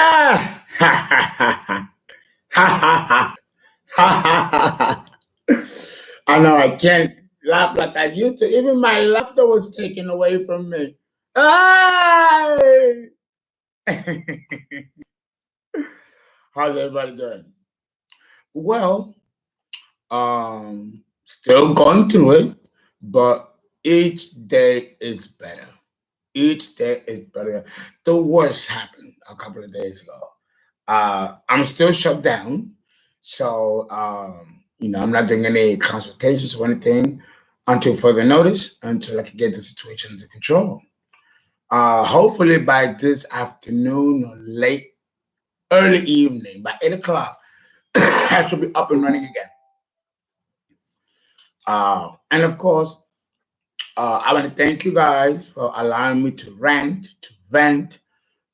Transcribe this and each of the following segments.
Ah! Ha ha ha ha. Ha ha ha. I know I can't laugh like I used to. Even my laughter was taken away from me. Ah! How's everybody doing? Well, still going through it, but each day is better. Each day is better. The worst happened a couple of days ago. I'm still shut down, so I'm not doing any consultations or anything until further notice, until I can get the situation under control. Hopefully by this afternoon or late, early evening, by 8 o'clock, I should be up and running again. And of course, I want to thank you guys for allowing me to rant, to vent,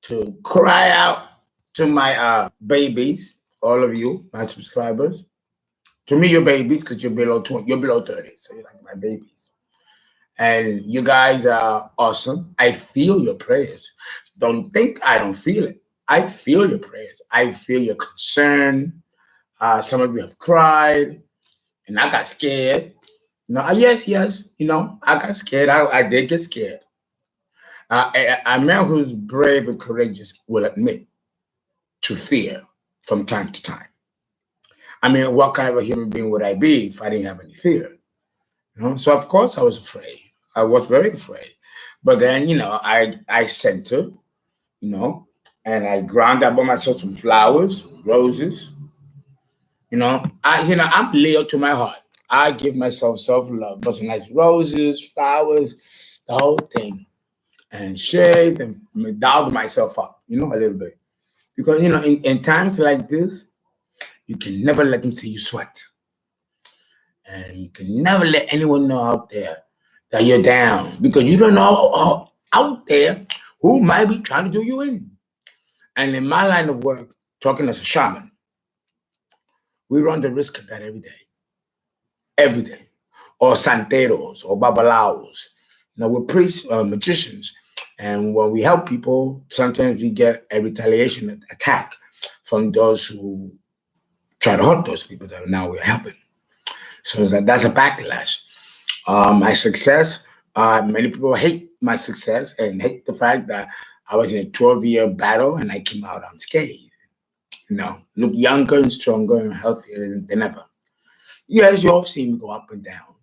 to cry out to my babies, all of you, my subscribers. To me, you're babies because you're below 20, you're below 30, so you're like my babies. And you guys are awesome. I feel your prayers. Don't think I don't feel it. I feel your prayers. I feel your concern. Some of you have cried, and I got scared. Yes, I got scared. I did get scared. A man who's brave and courageous will admit to fear from time to time. I mean, what kind of a human being would I be if I didn't have any fear? So of course I was afraid. I was very afraid. But then, I centered, and I ground up on myself some flowers, roses. I'm Leo to my heart. I give myself self-love, but some nice roses, flowers, the whole thing. And shaved and dialed myself up, a little bit. Because, in times like this, you can never let them see you sweat. And you can never let anyone know out there that you're down because you don't know out there who might be trying to do you in. And in my line of work, talking as a shaman, we run the risk of that every day. Every day. Or santeros or babalaos. We're priests, magicians. And when we help people, sometimes we get a retaliation attack from those who try to hurt those people that now we're helping. So that's a backlash. My success, many people hate my success and hate the fact that I was in a 12-year battle and I came out unscathed. Look younger and stronger and healthier than ever. Yes, you all see me go up and down.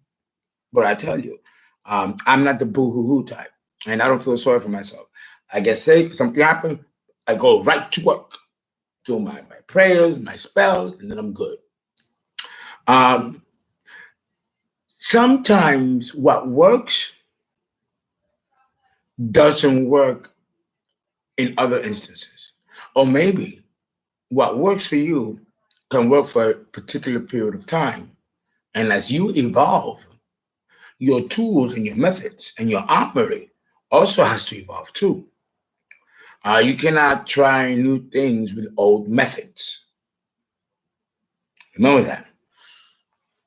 But I tell you, I'm not the boo-hoo-hoo type. And I don't feel sorry for myself. I get sick, something happens, I go right to work, do my prayers, my spells, and then I'm good. Sometimes what works doesn't work in other instances. Or maybe what works for you can work for a particular period of time. And as you evolve, your tools and your methods and your armory also has to evolve too. You cannot try new things with old methods. Remember that.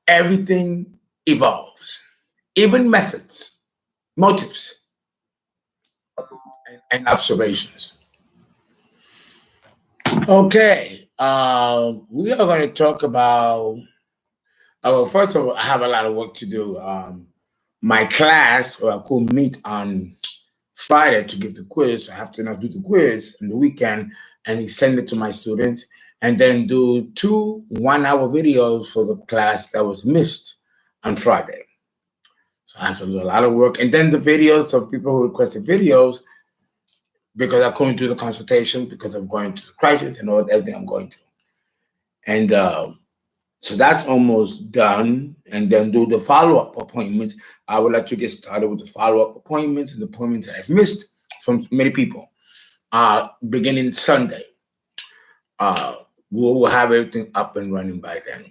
Everything evolves, even methods, motives, and observations. Okay, we are going to talk about. Well, first of all, I have a lot of work to do. My class, or I could meet on Friday to give the quiz. I have to now do the quiz on the weekend and send it to my students, and then do 2 one-hour videos for the class that was missed on Friday. So I have to do a lot of work, and then the videos of people who requested videos because I couldn't do the consultation because I'm going through the crisis and everything I'm going through. And so that's almost done. And then do the follow-up appointments. I would like to get started with the follow-up appointments and the appointments that I've missed from many people. Beginning Sunday. We will have everything up and running by then.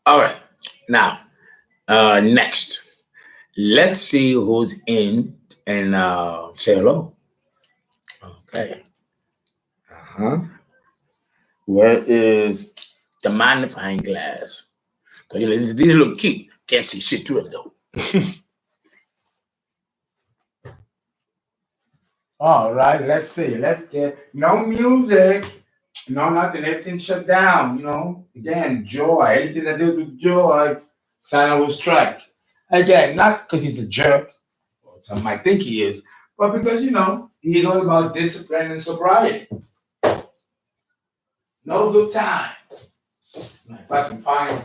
All right. Now, next. Let's see who's in and say hello. Okay. Where is the magnifying glass? Because these look cute. Can't see shit through it though. All right, let's see. Let's get no music, no nothing. Everything shut down. Again, joy. Anything that deals with joy, Santa will strike. Again, not because he's a jerk, or some might think he is, but because he's all about discipline and sobriety. No good time. If I can find.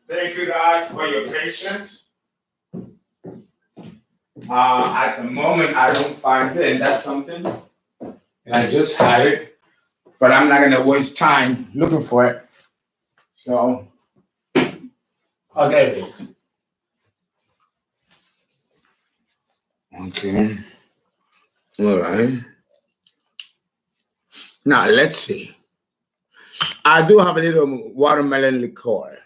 Thank you guys for your patience. At the moment, I don't find it, and that's something. And I just had it, but I'm not gonna waste time looking for it. So, oh, there it is. Okay. All right. Now let's see. I do have a little watermelon liqueur.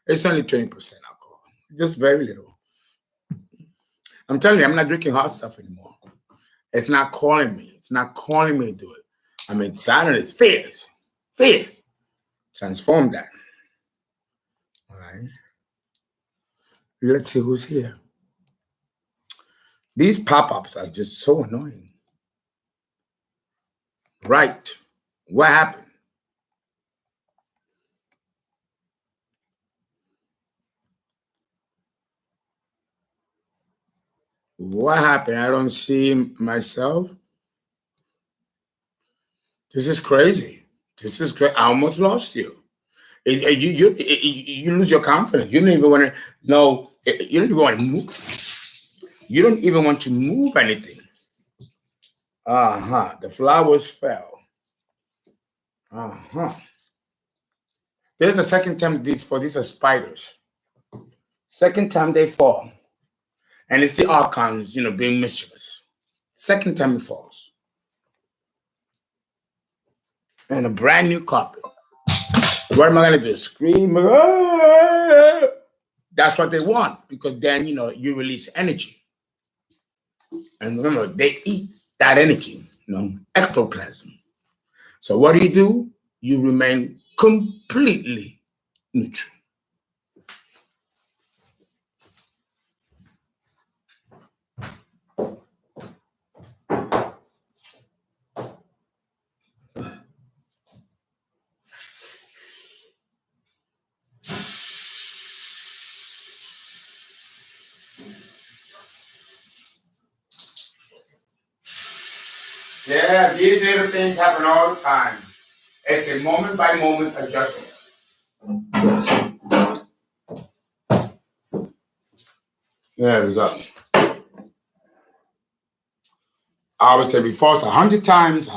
It's only 20% alcohol, just very little. I'm telling you, I'm not drinking hot stuff anymore. It's not calling me. It's not calling me to do it. I mean, Saturn is fierce. Fierce. Transform that. All right. Let's see who's here. These pop-ups are just so annoying. Right. What happened? What happened? I don't see myself. This is crazy. This is great. I almost lost you. You lose your confidence. You don't even want to know. You don't even want to move. You don't even want to move anything. The flowers fell. This is the second time these are spiders. Second time they fall, and it's the archons, being mischievous. Second time it falls, and a brand new carpet. What am I gonna do? Scream? "Ah!" That's what they want, because then you release energy, and remember they eat that energy, ectoplasm. So what do? You remain completely neutral. Yeah, these little things happen all the time. It's a moment by moment adjustment. There we go. I would say before it's 100 times,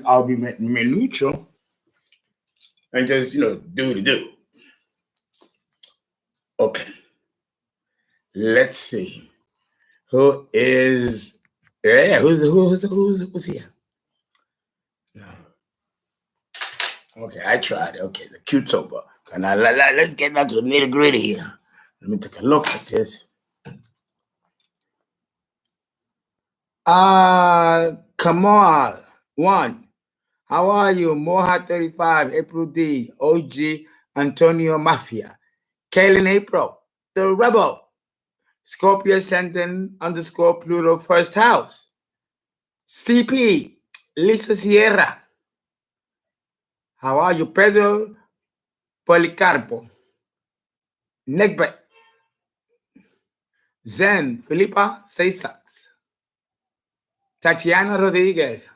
I'll be neutral and just do the do. Okay. Let's see. Who is? Yeah, who's here? Yeah. Okay, I tried it. Okay, the cute's over. And let's get down to the nitty gritty here. Let me take a look at this. Kamal, 1. How are you? Moha 35, April D, OG, Antonio Mafia, Kaylin April, The Rebel, Scorpio Ascendant _ Pluto first house, CP, Lisa Sierra. How are you? Pedro Policarpo, Negbet, Zen, Filipa Cesats, Tatiana Rodriguez.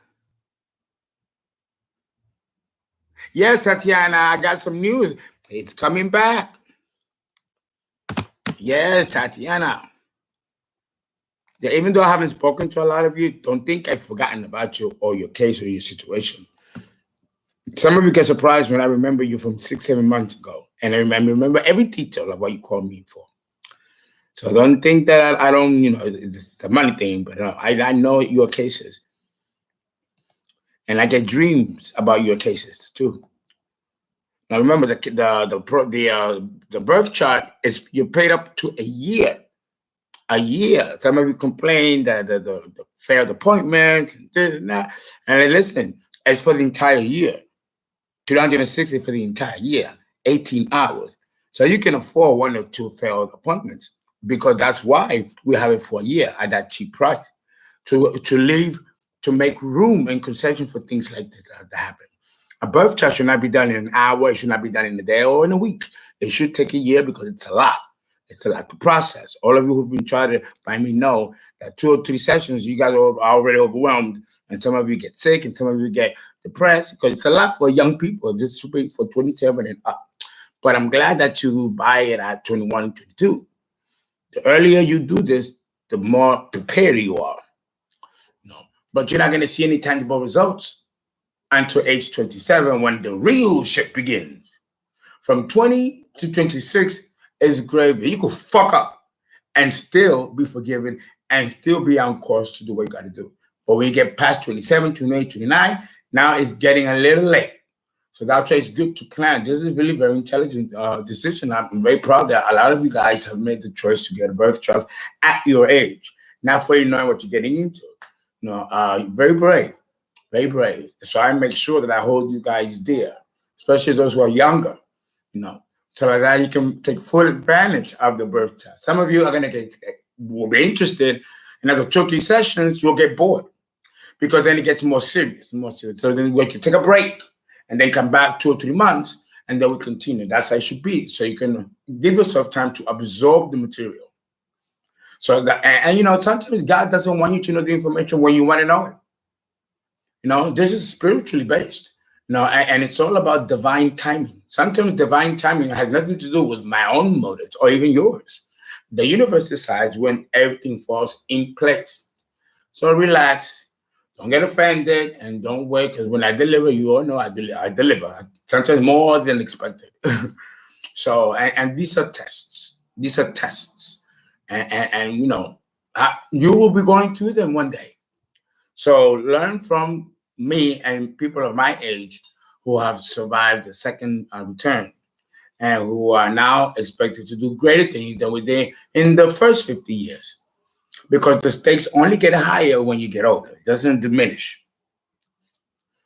Yes, Tatiana, I got some news. It's coming back. Yes, Tatiana. Yeah, even though I haven't spoken to a lot of you, don't think I've forgotten about you or your case or your situation. Some of you get surprised when I remember you from 6-7 months ago, And I remember every detail of what you call me for. So don't think that I don't, it's the money thing, but I know your cases. And I get dreams about your cases too. Now remember the birth chart is you're paid up to a year. A year. Some of you complain that the failed appointment and this and that. And listen, it's for the entire year. 260 for the entire year, 18 hours. So you can afford 1 or 2 failed appointments because that's why we have it for a year at that cheap price. To leave, to make room and concession for things like this that happen. A birth chart should not be done in an hour. It should not be done in a day or in a week. It should take a year because it's a lot. It's a lot to process. All of you who've been trying to find me know that 2 or 3 sessions, you guys are already overwhelmed. And some of you get sick and some of you get depressed because it's a lot for young people. This should be for 27 and up. But I'm glad that you buy it at 21 and 22. The earlier you do this, the more prepared you are. But you're not going to see any tangible results until age 27 when the real shit begins. From 20 to 26 is gravy. You could fuck up and still be forgiven and still be on course to do what you got to do. But when you get past 27, 28, 29, now it's getting a little late. So that's why it's good to plan. This is really very intelligent decision. I'm very proud that a lot of you guys have made the choice to get a birth chart at your age. Now for you knowing what you're getting into. Very brave, very brave. So I make sure that I hold you guys dear, especially those who are younger, so that you can take full advantage of the birth chart. Some of you are going to will be interested, and after 2 or 3 sessions, you'll get bored because then it gets more serious. So then we can take a break and then come back 2 or 3 months, and then we continue. That's how it should be. So you can give yourself time to absorb the material. So sometimes God doesn't want you to know the information when you want to know it. This is spiritually based. And it's all about divine timing. Sometimes divine timing has nothing to do with my own motives or even yours. The universe decides when everything falls in place. So relax, don't get offended, and don't wait, because when I deliver, you all know I deliver. Sometimes more than expected. So, and these are tests. These are tests. And you will be going through them one day. So learn from me and people of my age who have survived the second return and who are now expected to do greater things than we did in the first 50 years. Because the stakes only get higher when you get older. It doesn't diminish.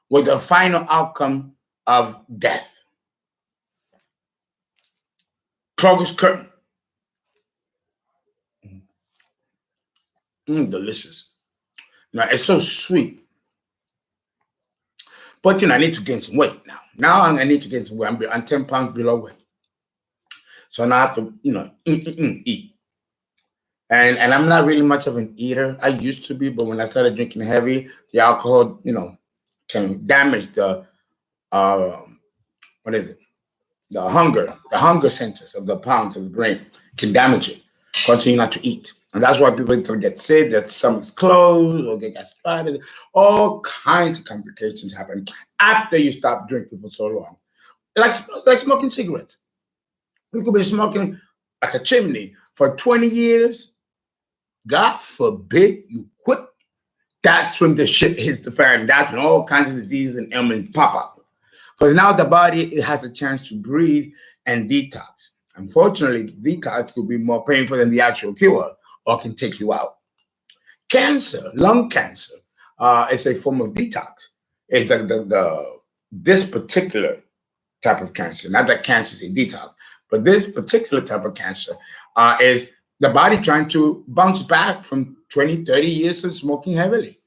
With the final outcome of death. Close curtain. Delicious. It's so sweet. But I need to gain some weight now. Now I need to gain some weight. I'm 10 pounds below weight. So now I have to, eat. And I'm not really much of an eater. I used to be, but when I started drinking heavy, the alcohol, can damage the the hunger centers of the pounds of the brain can damage it, causing you not to eat. And that's why people get sick, their stomachs closed, or get gastritis. All kinds of complications happen after you stop drinking for so long. Like smoking cigarettes. You could be smoking like a chimney for 20 years. God forbid you quit. That's when the shit hits the fan. That's when all kinds of diseases and ailments pop up. Because now the body has a chance to breathe and detox. Unfortunately, detox could be more painful than the actual cure or can take you out. Cancer, lung cancer, is a form of detox. It's this particular type of cancer, not that cancer is a detox, but this particular type of cancer is the body trying to bounce back from 20, 30 years of smoking heavily.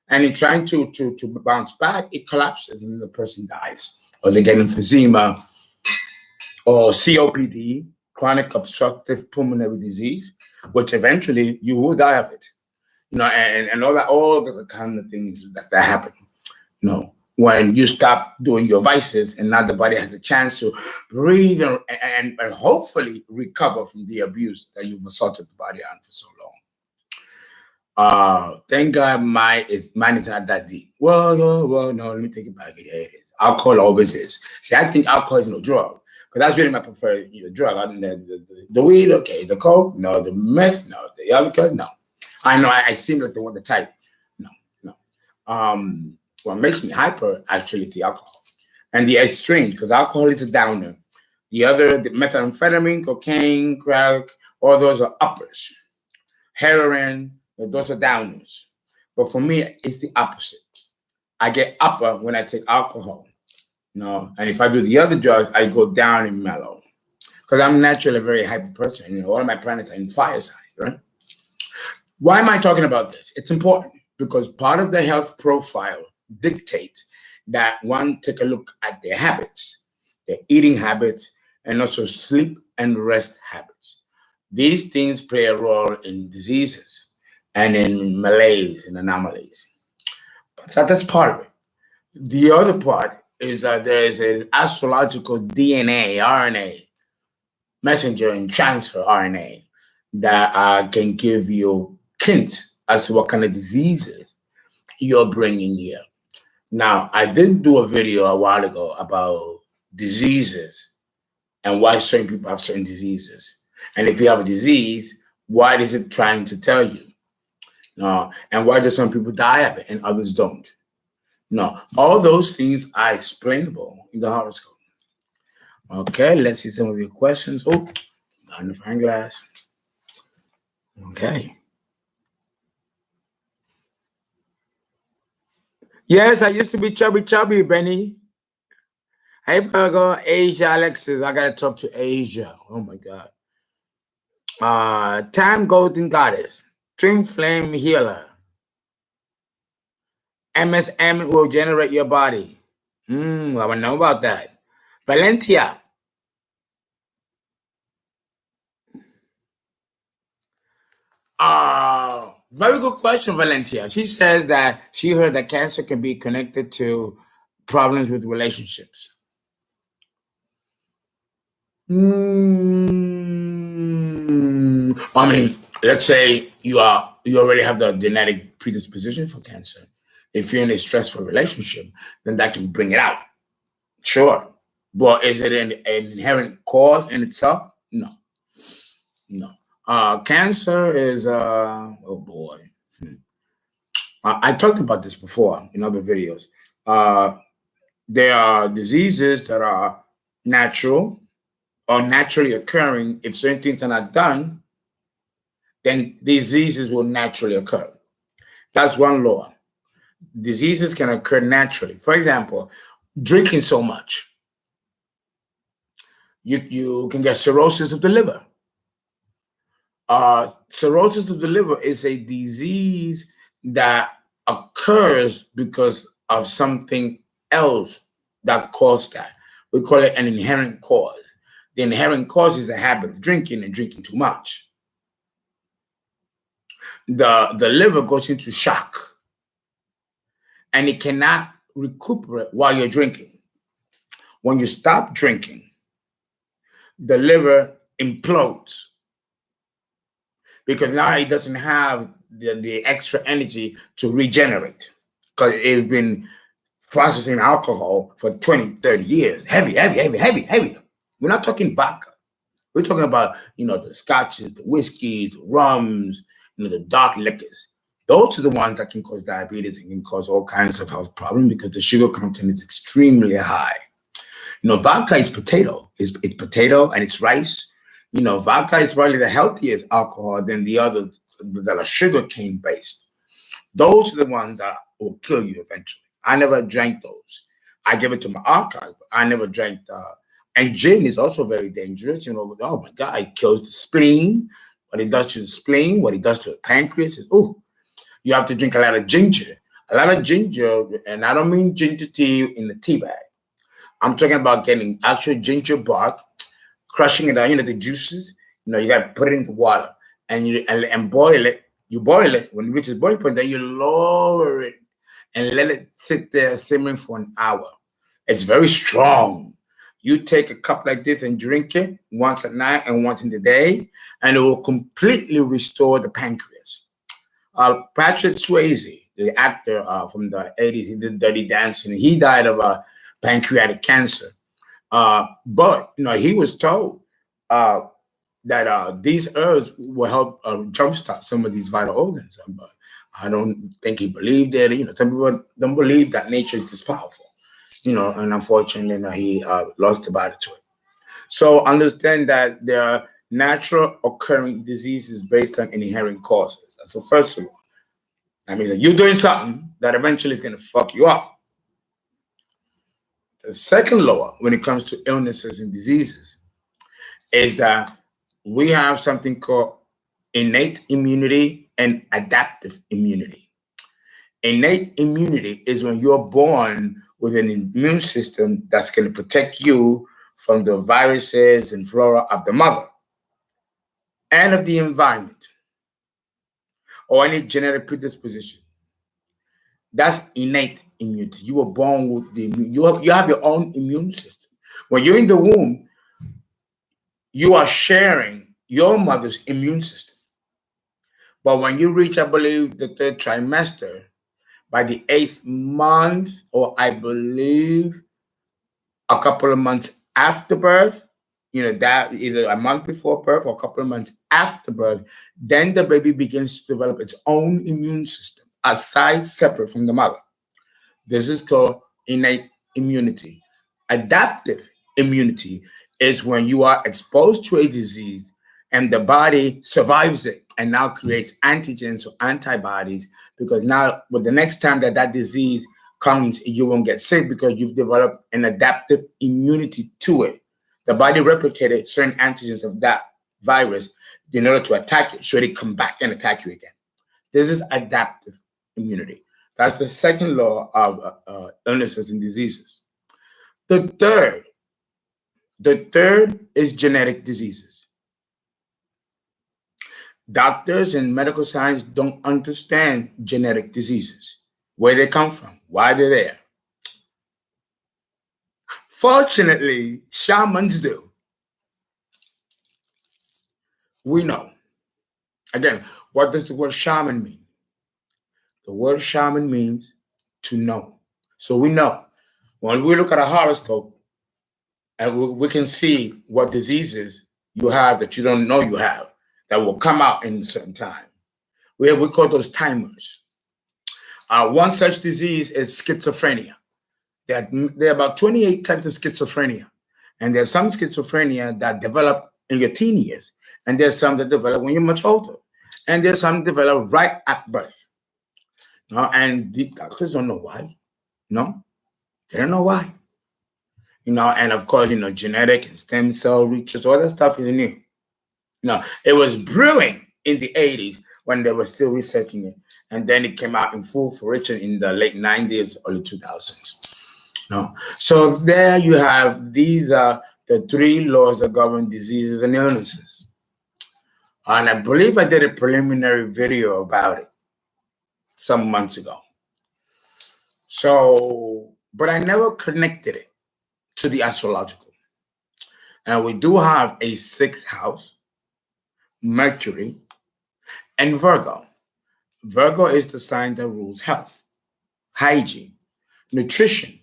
And in trying to bounce back, it collapses and the person dies. Or they get emphysema or COPD, chronic obstructive pulmonary disease, which eventually you will die of it. And all the kind of things that happen. When you stop doing your vices and now the body has a chance to breathe and hopefully recover from the abuse that you've assaulted the body on for so long. Thank God mine is not that deep. Well, no, let me take it back. It is. Alcohol always is. See, I think alcohol is no drug that's really my preferred drug. I mean, the weed, okay. The coke, no. The meth, no. The alcohol, no. I know I seem like the type. No, no. What makes me hyper actually is the alcohol. And it's strange because alcohol is a downer. The methamphetamine, cocaine, crack, all those are uppers. Heroin, those are downers. But for me, it's the opposite. I get upper when I take alcohol. And if I do the other drugs, I go down and mellow. Because I'm naturally a very hyper person. All of my planets are in fire signs, right? Why am I talking about this? It's important because part of the health profile dictates that one take a look at their habits, their eating habits, and also sleep and rest habits. These things play a role in diseases and in malaise and anomalies. So that's part of it. The other part is that there is an astrological DNA, RNA, messenger and transfer RNA that can give you hints as to what kind of diseases you're bringing here. Now, I did do a video a while ago about diseases and why certain people have certain diseases. And if you have a disease, what is it trying to tell you? And why do some people die of it and others don't? No, all those things are explainable in the horoscope. Okay, let's see some of your questions. Oh, magnifying glass. Okay. Yes, I used to be chubby, Benny. Hey, Virgo, Asia, Alexis. I gotta talk to Asia. Oh my God. Time Golden Goddess, Twin Flame Healer. MSM will generate your body. I want to know about that. Valentia. Very good question, Valentia. She says that she heard that cancer can be connected to problems with relationships. I mean, let's say you already have the genetic predisposition for cancer. If you're in a stressful relationship, then that can bring it out. Sure. But is it an inherent cause in itself? No. Cancer is oh boy. I talked about this before in other videos. There are diseases that are natural or naturally occurring. If certain things are not done, then diseases will naturally occur. That's one law. Diseases can occur naturally. For example, drinking so much. You can get cirrhosis of the liver. Cirrhosis of the liver is a disease that occurs because of something else that caused that. We call it an inherent cause. The inherent cause is a habit of drinking and drinking too much. The liver goes into shock and it cannot recuperate while you're drinking. When you stop drinking, the liver implodes because now it doesn't have the extra energy to regenerate because it's been processing alcohol for 20, 30 years. Heavy. We're not talking vodka. We're talking about, the scotches, the whiskeys, the rums, the dark liquors. Those are the ones that can cause diabetes and can cause all kinds of health problems because the sugar content is extremely high. Vodka is potato. It's potato and it's rice. Vodka is probably the healthiest alcohol than the others that are sugar cane based. Those are the ones that will kill you eventually. I never drank those. I give it to my archive, but I never drank and gin is also very dangerous. Oh my God, it kills the spleen. What it does to the spleen, what it does to the pancreas is, you have to drink a lot of ginger. And I don't mean ginger tea in the tea bag. I'm talking about getting actual ginger bark, crushing it down, the juices. You got to put it into water and boil it. You boil it. When it reaches boiling point, then you lower it and let it sit there simmering for an hour. It's very strong. You take a cup like this and drink it once at night and once in the day, and it will completely restore the pancreas. Patrick Swayze, the actor from the 80s, he did Dirty Dancing. He died of pancreatic cancer. But he was told that these herbs will help jumpstart some of these vital organs. But I don't think he believed it. Some people don't believe that nature is this powerful. And unfortunately, he lost the body to it. So understand that there are natural occurring diseases based on inherent causes. That's the first one. That means that you're doing something that eventually is going to fuck you up. The second law, when it comes to illnesses and diseases, is that we have something called innate immunity and adaptive immunity. Innate immunity is when you're born with an immune system that's going to protect you from the viruses and flora of the mother and of the environment or any genetic predisposition. That's innate immunity. You were born with you have your own immune system. When you're in the womb, you are sharing your mother's immune system. But when you reach, I believe, the third trimester, by the 8th month, or I believe a couple of months after birth, that either a month before birth or a couple of months after birth, then the baby begins to develop its own immune system, aside, separate from the mother. This is called innate immunity. Adaptive immunity is when you are exposed to a disease and the body survives it and now creates antigens or antibodies, because now, with the next time that disease comes, you won't get sick because you've developed an adaptive immunity to it. The body replicated certain antigens of that virus in order to attack it, should it come back and attack you again. This is adaptive immunity. That's the second law of illnesses and diseases. The third is genetic diseases. Doctors and medical science don't understand genetic diseases, where they come from, why they're there. Fortunately, shamans do. We know. Again, what does the word shaman mean? The word shaman means to know. So we know. When we look at a horoscope, and we can see what diseases you have that you don't know you have that will come out in a certain time. We call those timers. One such disease is schizophrenia. There are about 28 types of schizophrenia. And there's some schizophrenia that develop in your teen years. And there's some that develop when you're much older. And there's some that develop right at birth. And the doctors don't know why. They don't know why. And of course, genetic and stem cell research, all that stuff is new. It was brewing in the 80s when they were still researching it. And then it came out in full fruition in the late 90s, early 2000s. So there you have, these are the 3 laws that govern diseases and illnesses. And I believe I did a preliminary video about it some months ago. So, but I never connected it to the astrological. And we do have a 6th house, Mercury, and Virgo. Virgo is the sign that rules health, hygiene, nutrition,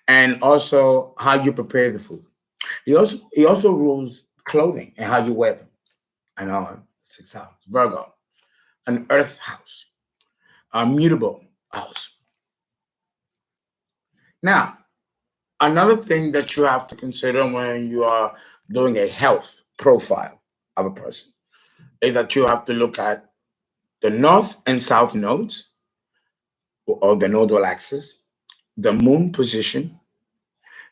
and also how you prepare the food. He also rules clothing and how you wear them. I know, 6th house, Virgo, an earth house, a mutable house. Now, another thing that you have to consider when you are doing a health profile of a person is that you have to look at the north and south nodes, or the nodal axis, the moon position,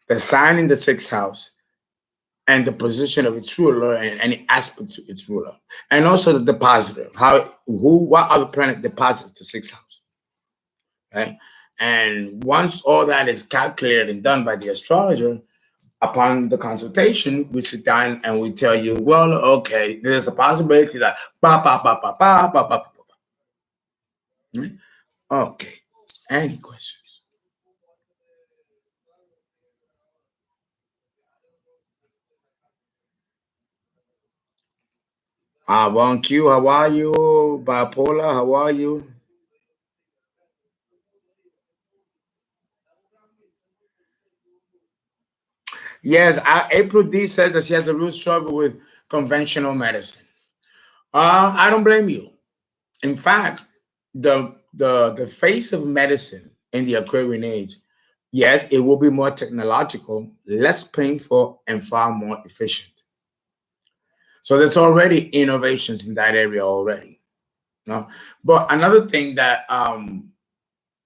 the sign in the 6th house, and the position of its ruler and any aspect to its ruler, and also the depositor. What other planet deposits the 6th house? Okay, and once all that is calculated and done by the astrologer, upon the consultation, we sit down and we tell you, well, okay, there's a possibility that Okay. Any questions? Thank you. How are you? Bipolar, how are you? Yes, April D says that she has a real struggle with conventional medicine. I don't blame you. In fact, the face of medicine in the Aquarian age, yes, it will be more technological, less painful, and far more efficient. So there's already innovations in that area already. No, but another thing that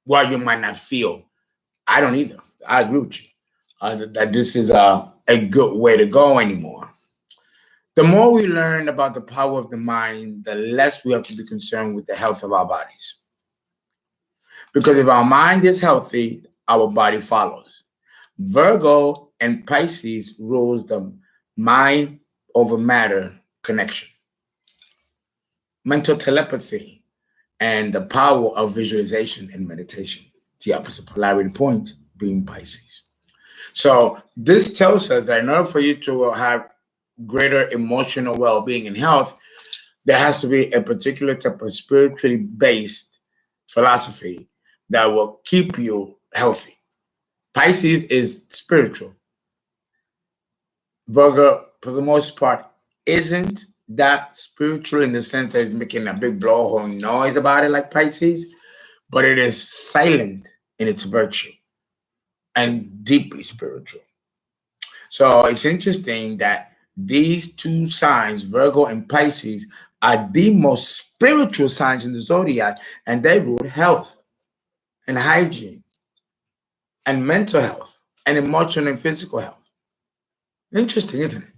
while you might not feel, I don't either. I agree with you that this is a good way to go anymore. The more we learn about the power of the mind, the less we have to be concerned with the health of our bodies. Because if our mind is healthy, our body follows. Virgo and Pisces rules the mind over matter connection, mental telepathy, and the power of visualization and meditation. The opposite polarity point being Pisces. So this tells us that in order for you to have greater emotional well-being and health, there has to be a particular type of spiritually based philosophy that will keep you healthy. Pisces is spiritual. Virgo, for the most part, isn't that spiritual in the sense that it's making a big blowhole noise about it like Pisces, but it is silent in its virtue and deeply spiritual. So it's interesting that these two signs, Virgo and Pisces, are the most spiritual signs in the zodiac, and they rule health and hygiene and mental health and emotional and physical health. Interesting, isn't it?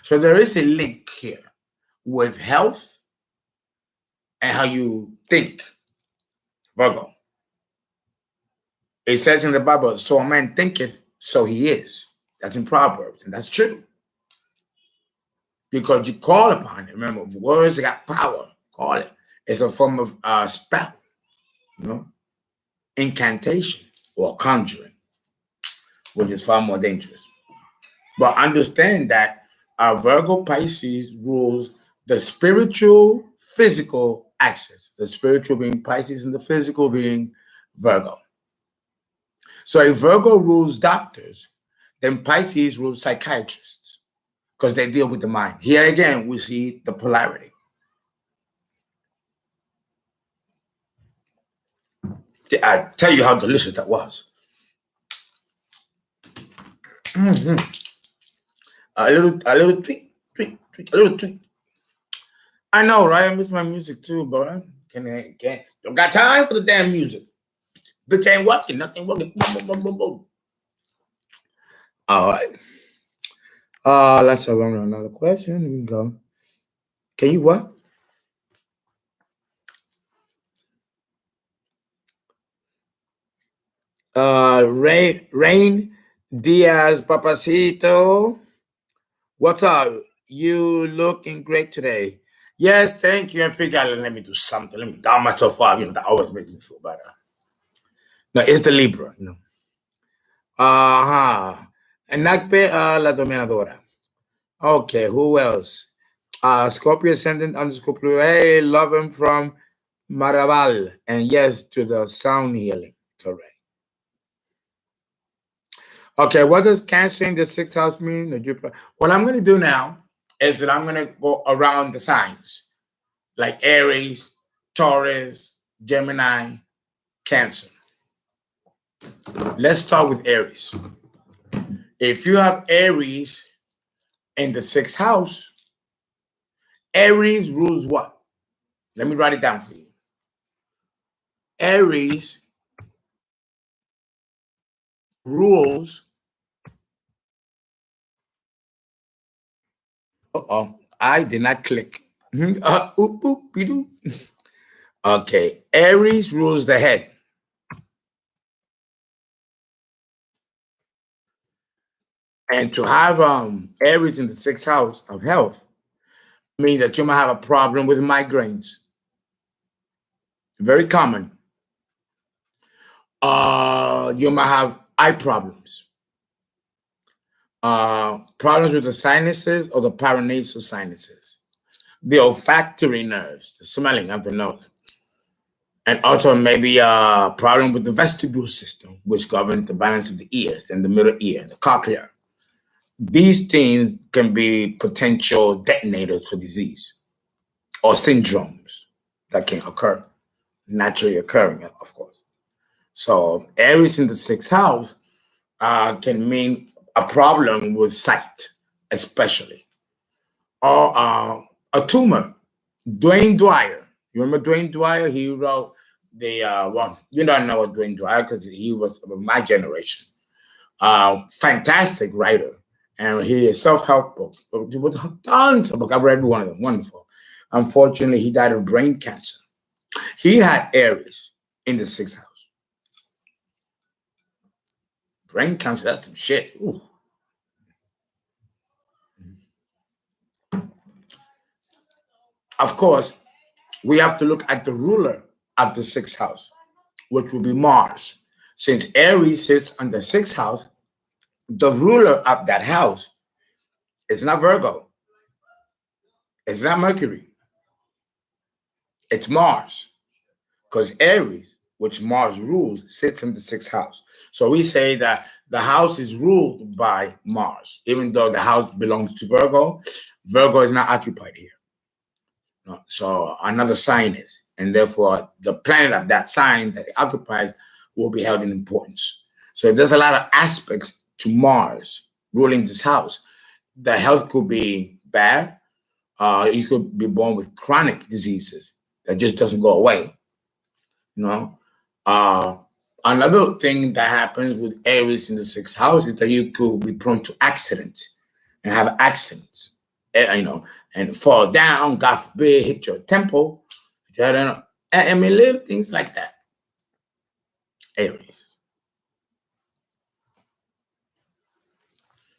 So there is a link here with health and how you think, Virgo. It says in the Bible, so a man thinketh, so he is. That's in Proverbs, and that's true. Because you call upon it. Remember, words got power. Call it. It's a form of spell, you know, incantation or conjuring, which is far more dangerous. But understand that Virgo Pisces rules the spiritual, physical axis. The spiritual being Pisces and the physical being Virgo. So if Virgo rules doctors, then Pisces rules psychiatrists because they deal with the mind. Here again, we see the polarity. I tell you how delicious that was. Mm-hmm. A little tweak, a little tweak. I know, right? I miss my music too, but can't. Don't got time for the damn music. Bitch ain't watching, nothing working. Boom, boom, boom, boom, boom. All right. Let's have another question. Here we go. Can you what? Rain Diaz Papacito. What's up? You looking great today. Yeah, thank you. I figured let me do something. Let me down myself up. You know, that always makes me feel better. No, it's the Libra, you know. Uh-huh. And Nakpe La Dominadora. Okay, who else? Scorpio Ascendant underscore Pluto. Hey, love him from Maraval. And yes, to the sound healing. Correct. Okay, what does Cancer in the sixth house mean? What I'm going to do now is that I'm going to go around the signs like Aries, Taurus, Gemini, Cancer. Let's start with Aries. If you have Aries in the sixth house, Aries rules what? Let me write it down for you. Aries rules. I did not click. Okay, Aries rules the head. And to have Aries in the sixth house of health means that you might have a problem with migraines. Very common. You might have eye problems. Problems with the sinuses or the paranasal sinuses, the olfactory nerves, the smelling of the nose, and also maybe a problem with the vestibule system, which governs the balance of the ears and the middle ear, the cochlea. these things can be potential detonators for disease or syndromes that can occur, naturally occurring, of course. So Aries in the sixth house can mean a problem with sight, especially, or a tumor. Dwayne Dwyer, you remember Dwayne Dwyer? He wrote the well, you don't know what Dwayne Dwyer because he was of my generation. Fantastic writer, and he is self-help book with tons of books. I've read one of them, wonderful. Unfortunately, he died of brain cancer. He had Aries in the sixth house. Brain cancer, that's some shit. Ooh. Of course, we have to look at the ruler of the sixth house, which will be Mars. Since Aries sits on the sixth house, the ruler of that house is not Virgo, it's not Mercury, it's Mars. Because Aries, which Mars rules, sits in the sixth house. So we say that the house is ruled by Mars, even though the house belongs to Virgo. Virgo is not occupied here. No, so another sign is, and therefore the planet of that sign that it occupies will be held in importance. So there's a lot of aspects to Mars ruling this house. The health could be bad. You could be born with chronic diseases that just doesn't go away. You know, another thing that happens with Aries in the sixth house is that you could be prone to accidents and have accidents, you know, and fall down, God forbid, hit your temple. I mean, live things like that. Aries.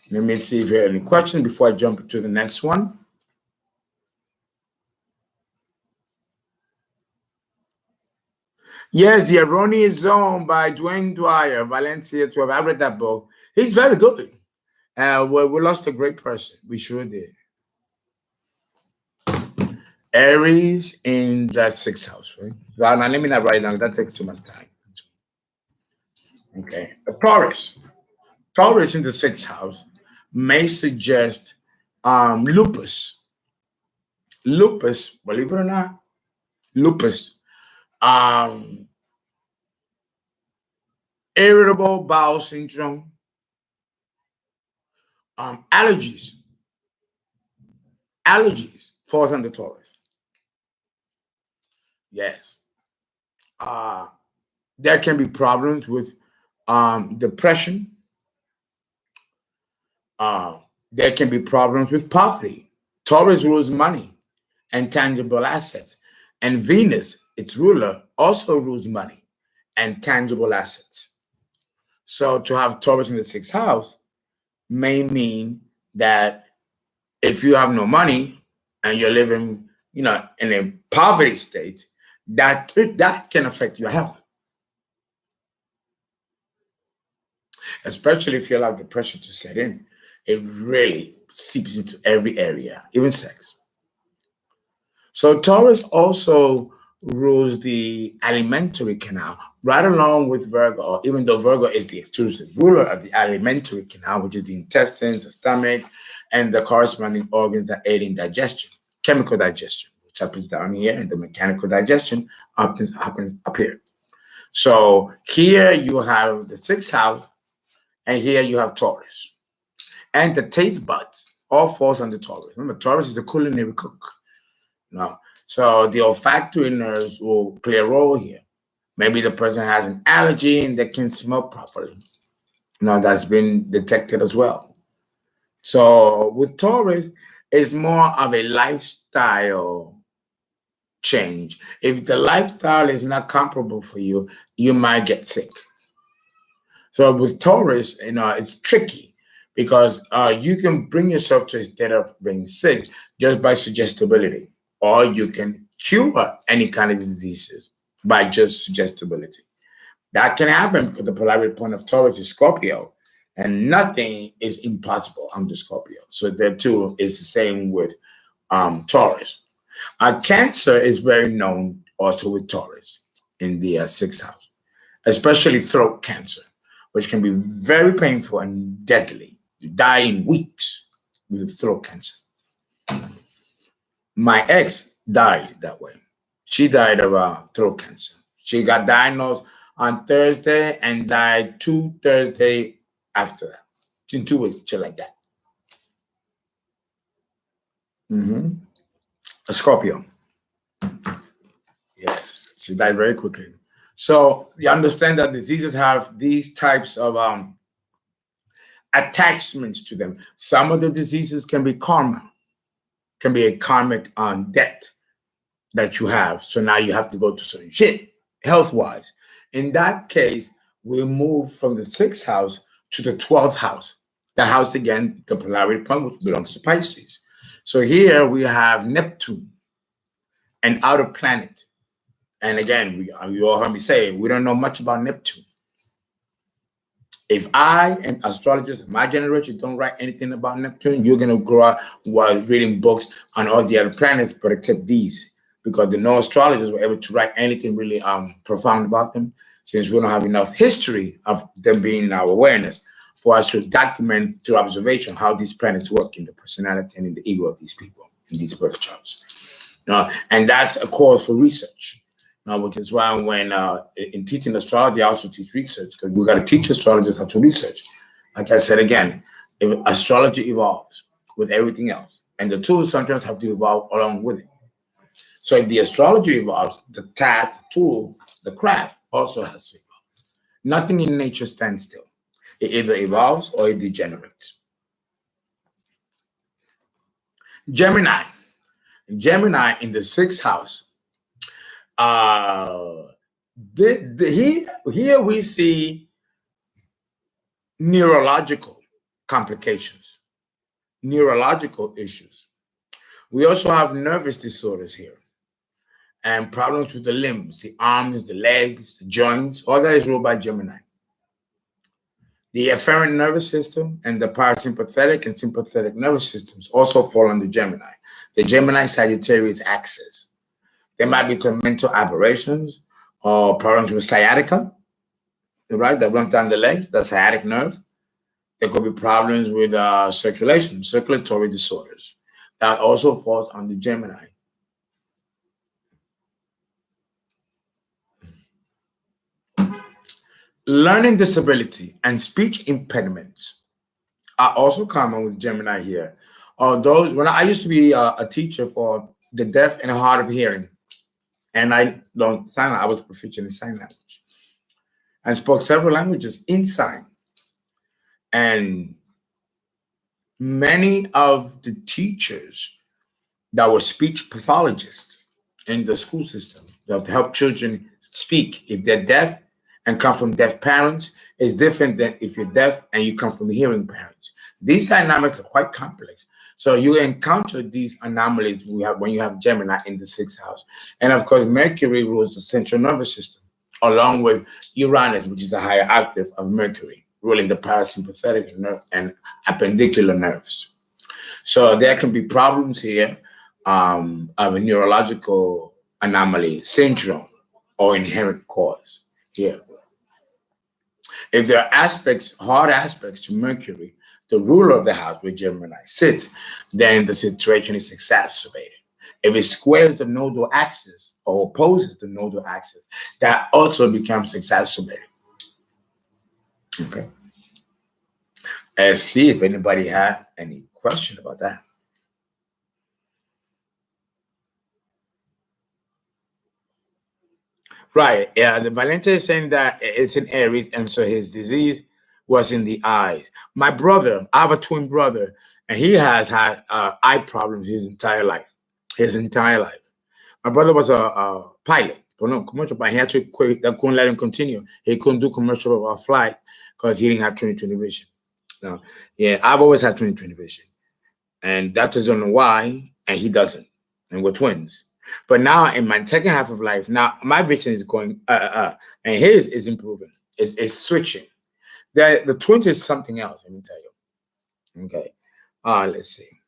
Let me see if you have any questions before I jump to the next one. Yes, The Erroneous Zone by Dwayne Dwyer, Valencia 12. I read that book. He's very good. We lost a great person. We sure did. Aries in that sixth house, right? So now let me not write down. That takes too much time. Okay. Taurus. Taurus in the sixth house may suggest lupus. Lupus, believe it or not, lupus. Um, Irritable bowel syndrome, allergies. Allergies falls under Taurus. Yes. There can be problems with depression. There can be problems with poverty. Taurus rules money and tangible assets. And Venus, its ruler, also rules money and tangible assets. So to have Taurus in the sixth house may mean that if you have no money and you're living, you know, in a poverty state, that can affect your health. Especially if you allow depression to set in. It really seeps into every area, even sex. So Taurus also rules the alimentary canal, right along with Virgo, even though Virgo is the exclusive ruler of the alimentary canal, which is the intestines, the stomach, and the corresponding organs that aid in digestion, chemical digestion, which happens down here, and the mechanical digestion happens up here. So here you have the sixth house, and here you have Taurus. And the taste buds all falls under Taurus. Remember, Taurus is a culinary cook. No. So the olfactory nerves will play a role here. Maybe the person has an allergy and they can smell properly. Now that's been detected as well. So with Taurus, it's more of a lifestyle change. If the lifestyle is not comparable for you, you might get sick. So with Taurus, you know, it's tricky because you can bring yourself to a state of being sick just by suggestibility, or you can cure any kind of diseases by just suggestibility. That can happen because the polarity point of Taurus is Scorpio, and nothing is impossible under Scorpio. So there too is the same with Taurus. Cancer is very known also with Taurus in the sixth house, especially throat cancer, which can be very painful and deadly. You die in weeks with throat cancer. My ex died that way. She died of throat cancer. She got diagnosed on Thursday and died 2 Thursday after that. In 2 weeks, shit like that. A Scorpio. Yes, she died very quickly. So you understand that diseases have these types of attachments to them. Some of the diseases can be karma, can be a karmic debt that you have. So now you have to go to certain shit health-wise. In that case, we move from the 6th house to the 12th house. The house, again, the polarity point, which belongs to Pisces. So here we have Neptune, an outer planet. And again, you all heard me say, we don't know much about Neptune. If I and astrologers, my generation, don't write anything about Neptune, you're going to grow up while reading books on all the other planets, but except these, because the no astrologers were able to write anything really profound about them, since we don't have enough history of them being in our awareness for us to document through observation how these planets work in the personality and in the ego of these people in these birth charts. And that's a cause for research. Which is why when in teaching astrology, I also teach research, because we got to teach astrologers how to research. Like I said again, if astrology evolves with everything else, and the tools sometimes have to evolve along with it. So if the astrology evolves, the task, the tool, the craft also has to evolve. Nothing in nature stands still. It either evolves or it degenerates. Gemini. Gemini in the 6th house. Here we see neurological complications, neurological issues. We also have nervous disorders here and problems with the limbs, the arms, the legs, the joints. All that is ruled by Gemini. The afferent nervous system and the parasympathetic and sympathetic nervous systems also fall under Gemini. The Gemini-Sagittarius axis. There might be some mental aberrations or problems with sciatica, right? That runs down the leg, the sciatic nerve. There could be problems with circulation, circulatory disorders. That also falls under Gemini. Learning disability and speech impediments are also common with Gemini here. When I used to be a teacher for the deaf and hard of hearing, and I was proficient in sign language. I spoke several languages in sign. And many of the teachers that were speech pathologists in the school system that help children speak, if they're deaf and come from deaf parents, is different than if you're deaf and you come from hearing parents. These dynamics are quite complex. So you encounter these anomalies when you have Gemini in the 6th house. And of course, Mercury rules the central nervous system, along with Uranus, which is a higher octave of Mercury, ruling the parasympathetic and appendicular nerves. So there can be problems here of a neurological anomaly, syndrome, or inherent cause here. If there are hard aspects to Mercury, the ruler of the house where Gemini sits, then the situation is exacerbated. If it squares the nodal axis or opposes the nodal axis, that also becomes exacerbated. Okay. Let's see if anybody had any question about that. Right. Yeah, the Valente is saying that it's in Aries, and so his disease was in the eyes. My brother, I have a twin brother, and he has had eye problems his entire life. My brother was a pilot, commercial pilot. He had to quit. That couldn't let him continue. He couldn't do commercial flight because he didn't have 20/20 vision. Now, yeah, I've always had 20/20 vision, and doctors don't know why, and he doesn't, and we're twins. But now in my second half of life, now my vision is going, and his is improving. It's switching. The twins is something else. Let me tell you. Okay. Let's see.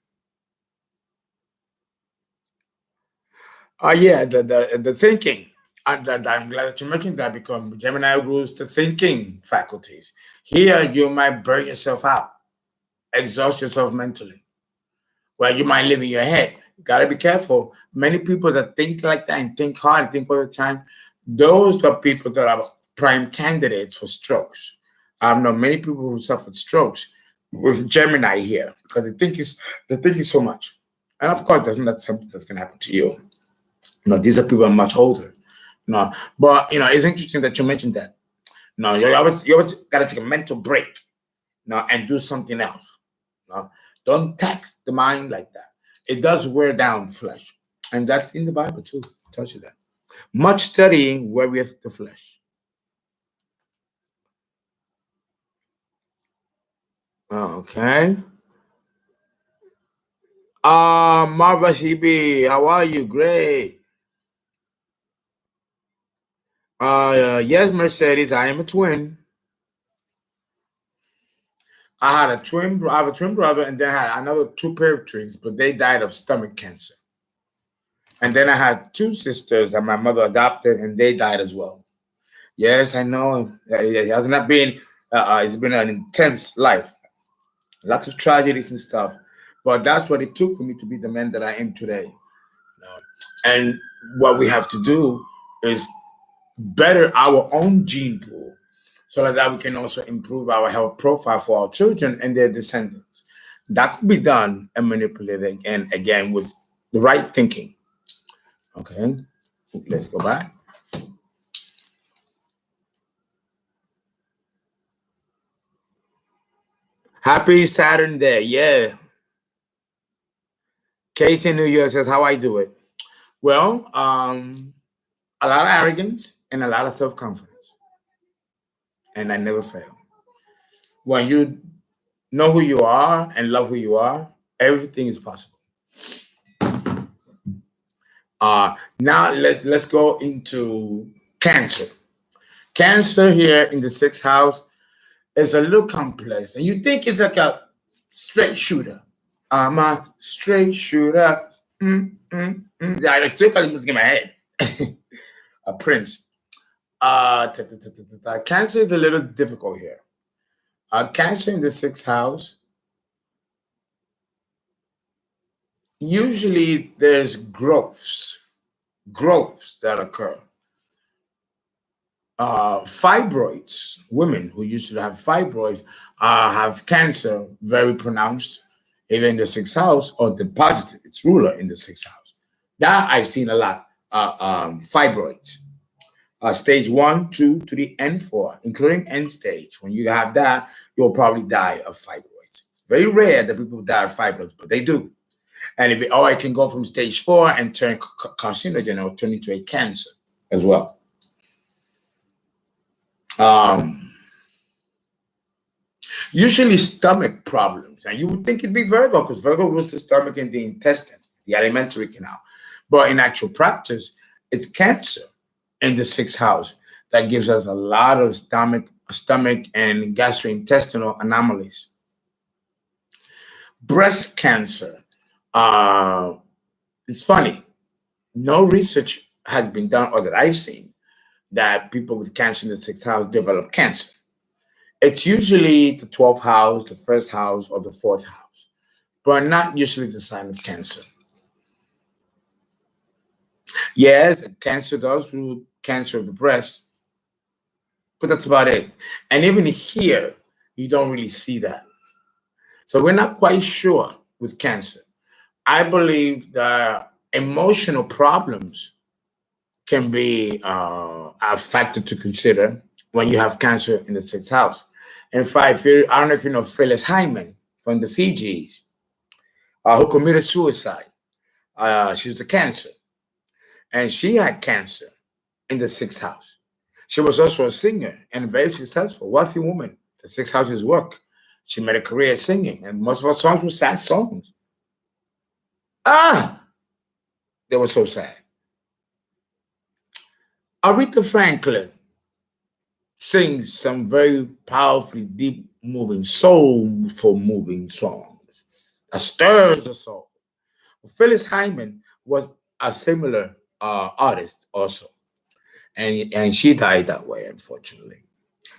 Yeah, the thinking. I'm glad that you mentioned that, because Gemini rules the thinking faculties. Here, you might burn yourself out exhaust yourself mentally. Well, you might live in your head. You gotta be careful. Many people that think like that and think hard, think all the time, those are people that are prime candidates for strokes. I've known many people who suffered strokes with Gemini here because they think it's so much. And of course, that's something that's gonna happen to you. These are people who are much older. But it's interesting that you mentioned that. No, you always gotta take a mental break, and do something else. No, don't tax the mind like that. It does wear down flesh, and that's in the Bible too. It tells you that. Much studying weareth the flesh. Okay. Marva CB, how are you? Great. Yes, Mercedes, I am a twin. I have a twin brother, and then I had another two pair of twins, but they died of stomach cancer. And then I had two sisters that my mother adopted, and they died as well. Yes, I know. It has not been. It's been an intense life, lots of tragedies and stuff. But that's what it took for me to be the man that I am today. And what we have to do is better our own gene pool, so that we can also improve our health profile for our children and their descendants. That could be done and manipulated, and again with the right thinking. Okay, let's go back. Happy Saturn Day. Yeah. Casey in New York says, how I do it. Well, a lot of arrogance and a lot of self-confidence. And I never fail. When you know who you are and love who you are, everything is possible. Now let's go into Cancer. Cancer here in the sixth house is a little complex, and you think it's like a straight shooter. I'm a straight shooter. Yeah, I still got music in my head. A Prince. Cancer is a little difficult here. Cancer in the sixth house. Usually there's growths that occur. Fibroids, women who used to have fibroids have cancer very pronounced, either in the sixth house or deposited its ruler in the sixth house. That I've seen a lot. Fibroids, stage 1, 2, 3, and 4, including end stage. When you have that, you'll probably die of fibroids. It's very rare that people die of fibroids, but they do. And if it can go from stage 4 and turn carcinogen or turn into a cancer as well. Usually stomach problems, and you would think it'd be Virgo because Virgo rules the stomach and the intestine, the alimentary canal. But in actual practice, it's Cancer in the sixth house that gives us a lot of stomach and gastrointestinal anomalies. Breast cancer. It's funny. No research has been done, or that I've seen, that people with cancer in the sixth house develop cancer. It's usually the 12th house, the first house, or the fourth house, but not usually the sign of cancer. Yes, cancer does rule cancer of the breast, but that's about it. And even here, you don't really see that. So we're not quite sure with cancer. I believe that emotional problems can be a factor to consider when you have cancer in the sixth house. In fact, I don't know if you know Phyllis Hyman from the Fijis, who committed suicide. She was a cancer, and she had cancer in the sixth house. She was also a singer and very successful, wealthy woman. The sixth house is work. She made a career singing, and most of her songs were sad songs. They were so sad. Aretha Franklin sings some very powerfully deep moving, soulful moving songs that stirs the soul. Phyllis Hyman was a similar artist also, and she died that way, unfortunately.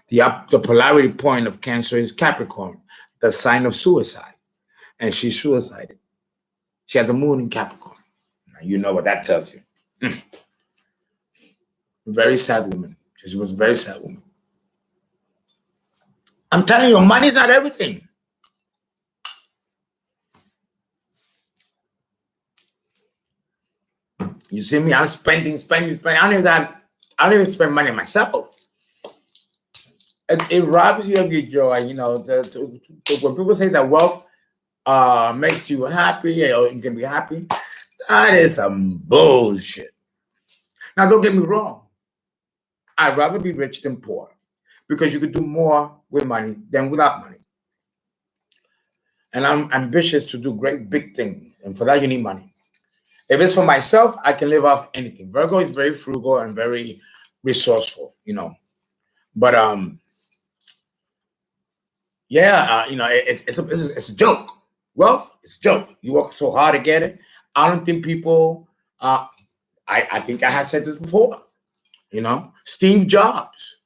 The polarity point of Cancer is Capricorn. the sign of suicide, and she suicided. She had the moon in Capricorn. Now, you know what that tells you. Very sad woman. She was a very sad woman. I'm telling you, money's not everything. You see me? I'm spending. I don't even spend money myself. It robs you of your joy. You know, when people say that wealth makes you happy or you can be happy, that is some bullshit. Now, don't get me wrong. I'd rather be rich than poor because you could do more with money than without money. And I'm ambitious to do great big things. And for that, you need money. If it's for myself, I can live off anything. Virgo is very frugal and very resourceful, you know. But yeah, you know, it's a joke. Wealth, it's a joke. You work so hard to get it. I don't think people. I think I had said this before. You know, Steve Jobs,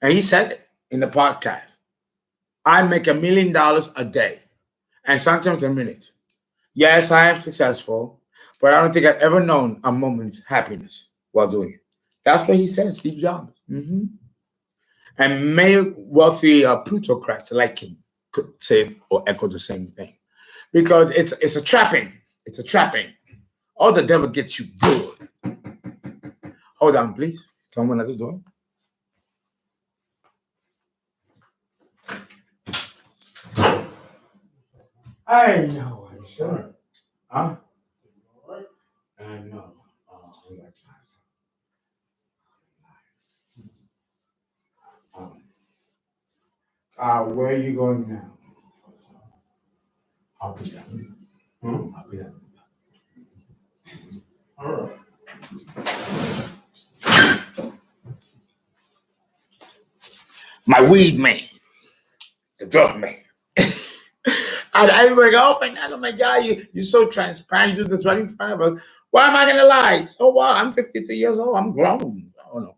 and he said it in the podcast. I make $1 million a day, and sometimes a minute. Yes, I am successful, but I don't think I've ever known a moment's happiness while doing it. That's what he said, Steve Jobs. And many wealthy plutocrats like him could say or echo the same thing. Because it's a trapping. It's a trapping. All the devil gets you good. Hold on, please. Someone at the door. I know, I'm sure. Huh? I know. Where are you going now? I'll be done. I'll be done. All right. My weed man, the drug man. And everybody go, oh, Fernando, my God, you're so transparent. You do this right in front of us. Why am I going to lie? So what? I'm 53 years old. I'm grown. I don't know.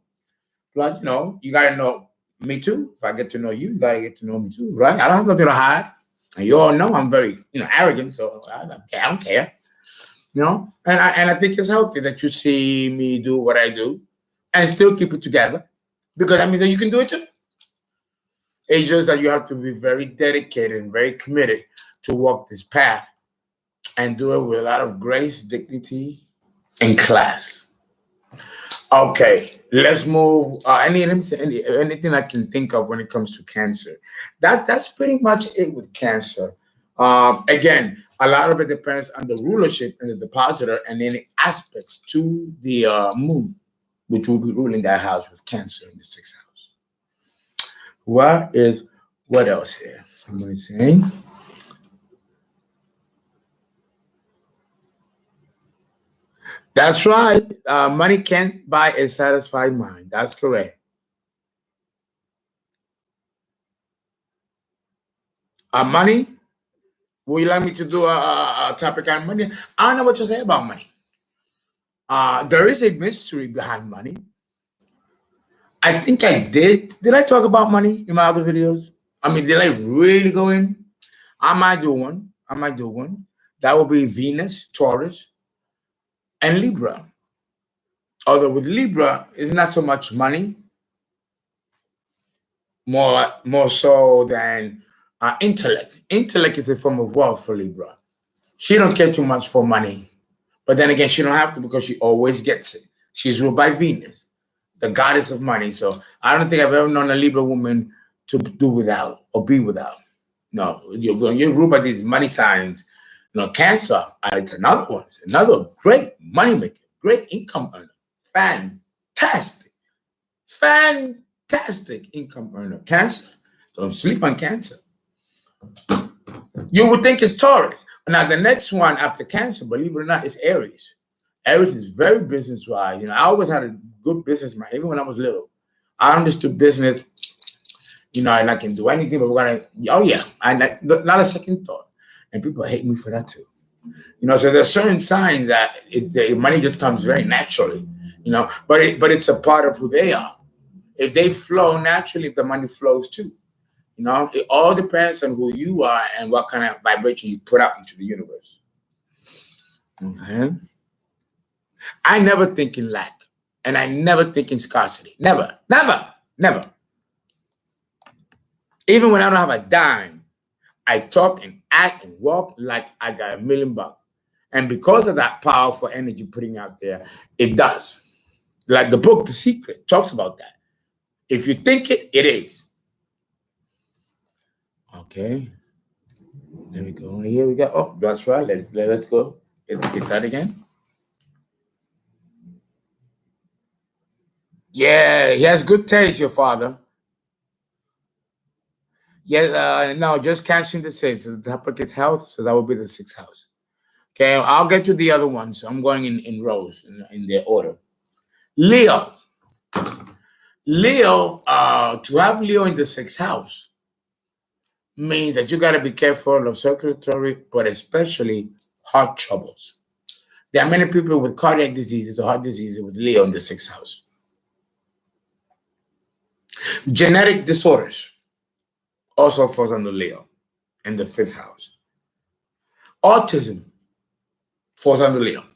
But, you know, you got to know me too. If I get to know you, you got to get to know me too, right? I don't have nothing to hide. And you all know I'm very, arrogant, so I don't care. You know? And I think it's healthy that you see me do what I do and still keep it together. Because that means that you can do it too. It's just that you have to be very dedicated and very committed to walk this path and do it with a lot of grace, dignity, and class. Okay, let's move. Anything I can think of when it comes to Cancer. That's pretty much it with Cancer. Again, a lot of it depends on the rulership and the depositor and any aspects to the moon, which will be ruling that house with Cancer in the 6th house. What else here? Somebody saying. That's right. Money can't buy a satisfied mind. That's correct. Money? Would you like me to do a topic on money? I don't know what to say about money. There is a mystery behind money. I think I did. Did I talk about money in my other videos? I mean, did I really go in? I might do one. That will be Venus, Taurus, and Libra. Although with Libra, it's not so much money, more so than intellect. Intellect is a form of wealth for Libra. She don't care too much for money, but then again, she don't have to because she always gets it. She's ruled by Venus, the goddess of money. So I don't think I've ever known a Libra woman to do without or be without. No, you're ruled by these money signs. Cancer, it's another one. It's another great money maker, great income earner. Fantastic income earner. Cancer. Don't sleep on Cancer. You would think it's Taurus. Now, the next one after Cancer, believe it or not, is Aries. Aries is very business-wise. I always had a good business mind, even when I was little. I understood business, and I can do anything, but not a second thought. And people hate me for that too. So there's certain signs that the money just comes very naturally, but it's a part of who they are. If they flow naturally, the money flows too. You know, it all depends on who you are and what kind of vibration you put out into the universe. Okay. I never think in lack, and I never think in scarcity. Never, never, never. Even when I don't have a dime, I talk and act and walk like I got $1,000,000. And because of that powerful energy putting out there, it does. Like the book, The Secret, talks about that. If you think it, it is. Okay. There we go. Here we go. Oh, that's right. Let's go. Get that again. Yeah, he has good taste, your father. Yeah, no, just catching the six. So the topic is health, so that will be the sixth house. Okay, I'll get to the other ones. I'm going in rows in their order. Leo. Leo, to have Leo in the sixth house means that you got to be careful of circulatory, but especially heart troubles. There are many people with cardiac diseases or heart diseases with Leo in the sixth house. Genetic disorders also falls under Leo in the fifth house. Autism falls under Leo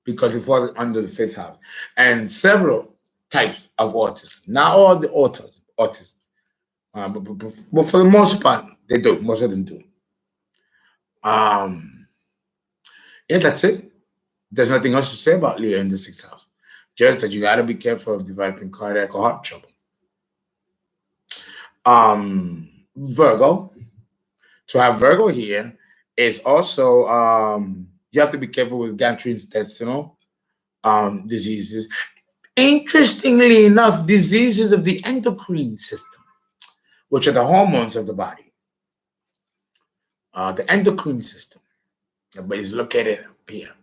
because it falls under the fifth house. And several types of autism. Not all the autism. But for the most part, they do. Most of them do. Yeah, that's it. There's nothing else to say about Leo in the sixth house. Just that you got to be careful of developing cardiac or heart trouble. Virgo. To have Virgo here is also you have to be careful with gastrointestinal diseases. Interestingly enough, diseases of the endocrine system, which are the hormones of the body. The endocrine system, but it's located here,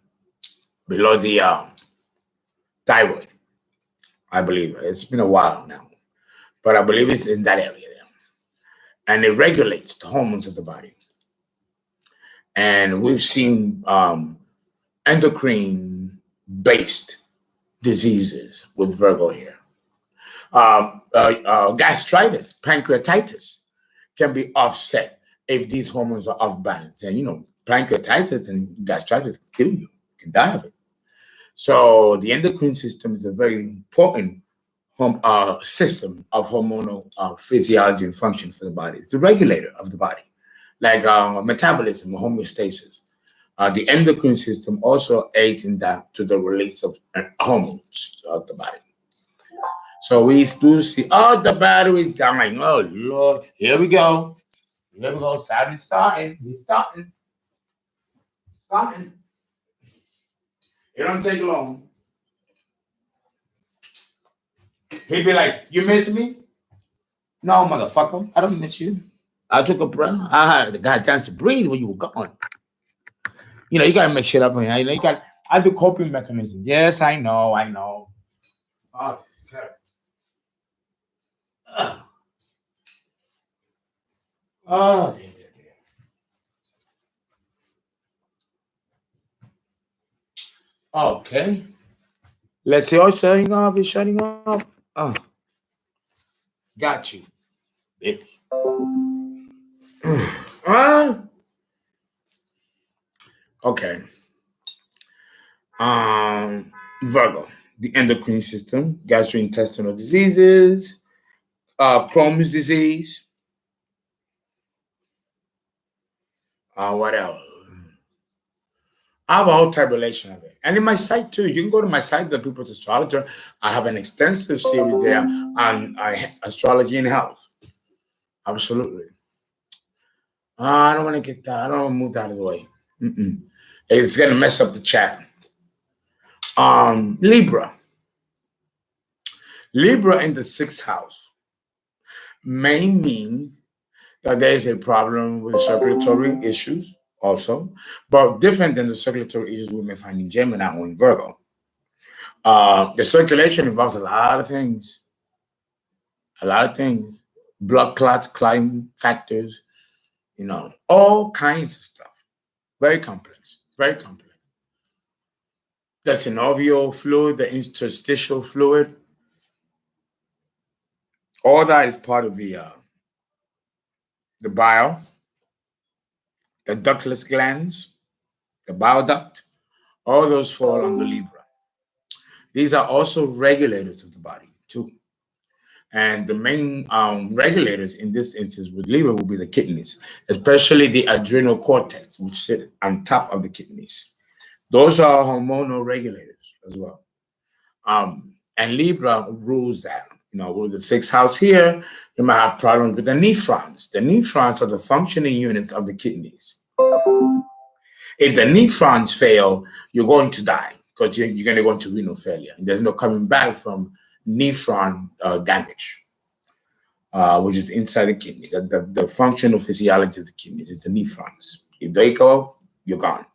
below the thyroid. I believe it's been a while now, but I believe it's in that area there, and it regulates the hormones of the body. And we've seen endocrine-based diseases with Virgo here. Gastritis, pancreatitis can be offset if these hormones are off balance. And, you know, pancreatitis and gastritis kill you. You can die of it. So the endocrine system is a very important system of hormonal physiology and function for the body. It's the regulator of the body, like metabolism or homeostasis. The endocrine system also aids in that to the release of hormones of the body. So we do see, oh, the battery is dying. Oh, Lord. Here we go. Here we go. Saturn's starting. He's starting. Starting. It don't take long. He'd be like, you miss me? No, motherfucker. I don't miss you. I took a breath. I had a chance to breathe when you were gone. You know, you got to make shit up. You know, I do coping mechanisms. Yes, I know. Oh, oh, dear. Okay. Let's see. Oh, shutting off. It's shutting off. Oh. Got you. Baby. Okay. Virgo, the endocrine system, gastrointestinal diseases, Crohn's disease. What else? I have a whole tabulation of it. And in my site too, you can go to my site, The People's Astrologer. I have an extensive series there on astrology and health. Absolutely. I don't want to get that. I don't want to move that out of the way. It's going to mess up the chat. Libra. Libra in the sixth house may mean that there is a problem with circulatory issues also, but different than the circulatory issues we may find in Gemini or in Virgo. The circulation involves a lot of things. Blood clots, clotting factors, you know, all kinds of stuff. Very complex. The synovial fluid, the interstitial fluid, all that is part of the the bile, the ductless glands, the bile duct, all those fall under Libra. These are also regulators of the body too. And the main regulators in this instance with Libra will be the kidneys, especially the adrenal cortex, which sit on top of the kidneys. Those are hormonal regulators as well. And Libra rules that. With the sixth house here, you might have problems with the nephrons. The nephrons are the functioning units of the kidneys. If the nephrons fail, you're going to die because you're going to go into renal failure. And there's no coming back from nephron damage, which is inside the kidney. The functional physiology of the kidneys is the nephrons. If they go, you're gone.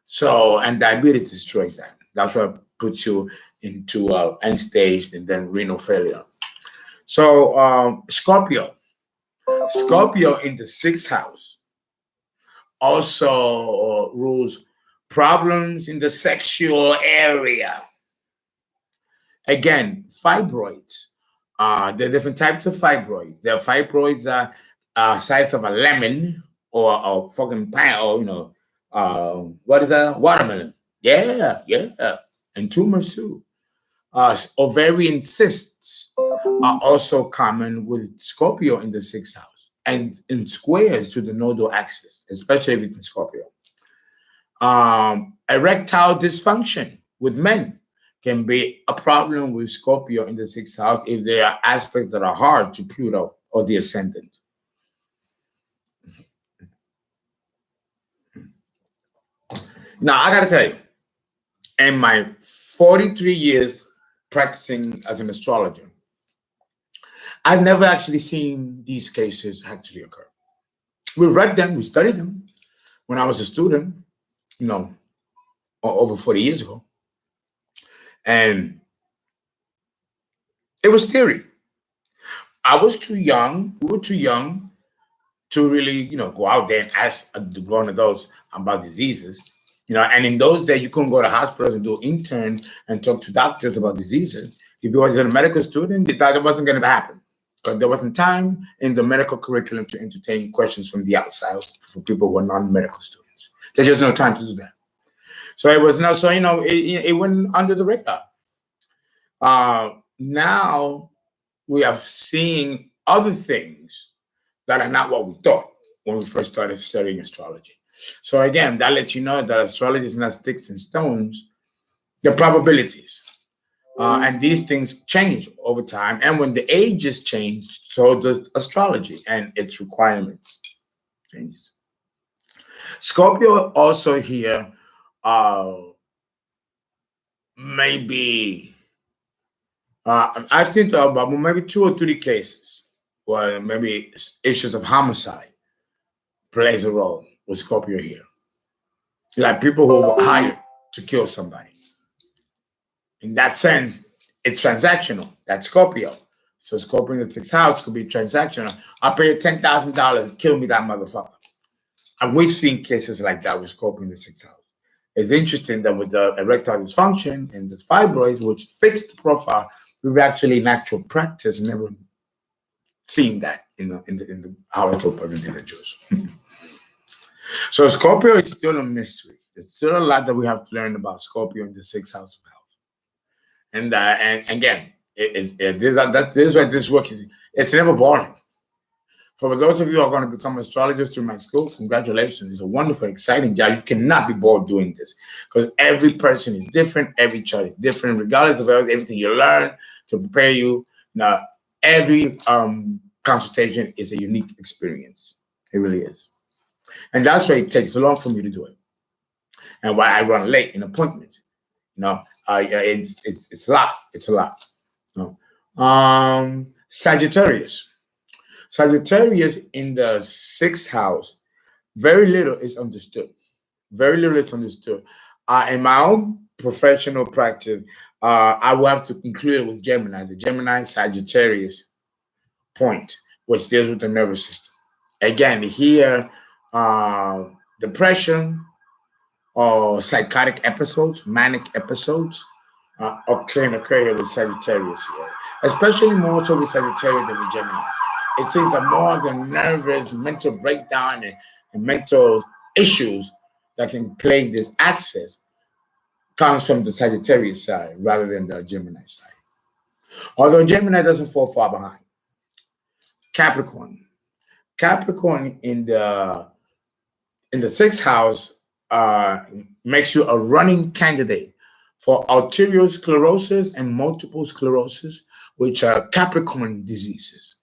So, and diabetes destroys that. That's what puts you into end stage and then renal failure. So, Scorpio in the sixth house also rules problems in the sexual area. Again, fibroids. There are different types of fibroids. There are fibroids size of a lemon or a fucking pine, or what is that? Watermelon. Yeah. And tumors too. Ovarian cysts are also common with Scorpio in the sixth house and in squares to the nodal axis, especially if it's in Scorpio. Erectile dysfunction with men can be a problem with Scorpio in the sixth house if there are aspects that are hard to Pluto or the ascendant. Now, I got to tell you, in my 43 years practicing as an astrologer, I've never actually seen these cases actually occur. We read them, we studied them when I was a student, over 40 years ago. And it was theory. I was too young, we were too young to really, go out there and ask the grown adults about diseases. And in those days, you couldn't go to hospitals and do intern and talk to doctors about diseases. If you were a medical student, they thought it wasn't going to happen because there wasn't time in the medical curriculum to entertain questions from the outside for people who are non-medical students. There's just no time to do that. So it was it went under the radar. Now we are seeing other things that are not what we thought when we first started studying astrology. So again, that lets you know that astrology is not sticks and stones, the probabilities. And these things change over time. And when the ages change, so does astrology and its requirements changes. Scorpio also here maybe I've seen about maybe 2 or 3 cases where maybe issues of homicide plays a role with Scorpio here. Like people who were hired to kill somebody. In that sense, it's transactional. That's Scorpio. So Scorpio in the sixth house could be transactional. I'll pay you $10,000, kill me that motherfucker. And we've seen cases like that with Scorpio in the sixth house. It's interesting that with the erectile dysfunction and the fibroids, which fixed the profile, we've actually in actual practice never seen that in the horoscope of individuals. So Scorpio is still a mystery. There's still a lot that we have to learn about Scorpio in the sixth house of health. And again, this is why this work is. It's never boring. For those of you who are going to become astrologers through my school, congratulations. It's a wonderful, exciting job. You cannot be bored doing this because every person is different. Every chart is different, regardless of everything you learn to prepare you. Now, every consultation is a unique experience. It really is. And that's why it takes so long for me to do it. And why I run late in appointments. It's a lot. It's a lot. Sagittarius. Sagittarius in the sixth house, very little is understood. Very little is understood. In my own professional practice, I will have to include it with Gemini, the Gemini Sagittarius point, which deals with the nervous system. Again, here, depression or psychotic episodes, manic episodes, can occur here with Sagittarius here, especially more so with Sagittarius than with Gemini. It's either more the nervous, mental breakdown and mental issues that can plague this axis comes from the Sagittarius side rather than the Gemini side. Although Gemini doesn't fall far behind. Capricorn. Capricorn in the sixth house makes you a running candidate for arterial sclerosis and multiple sclerosis, which are Capricorn diseases.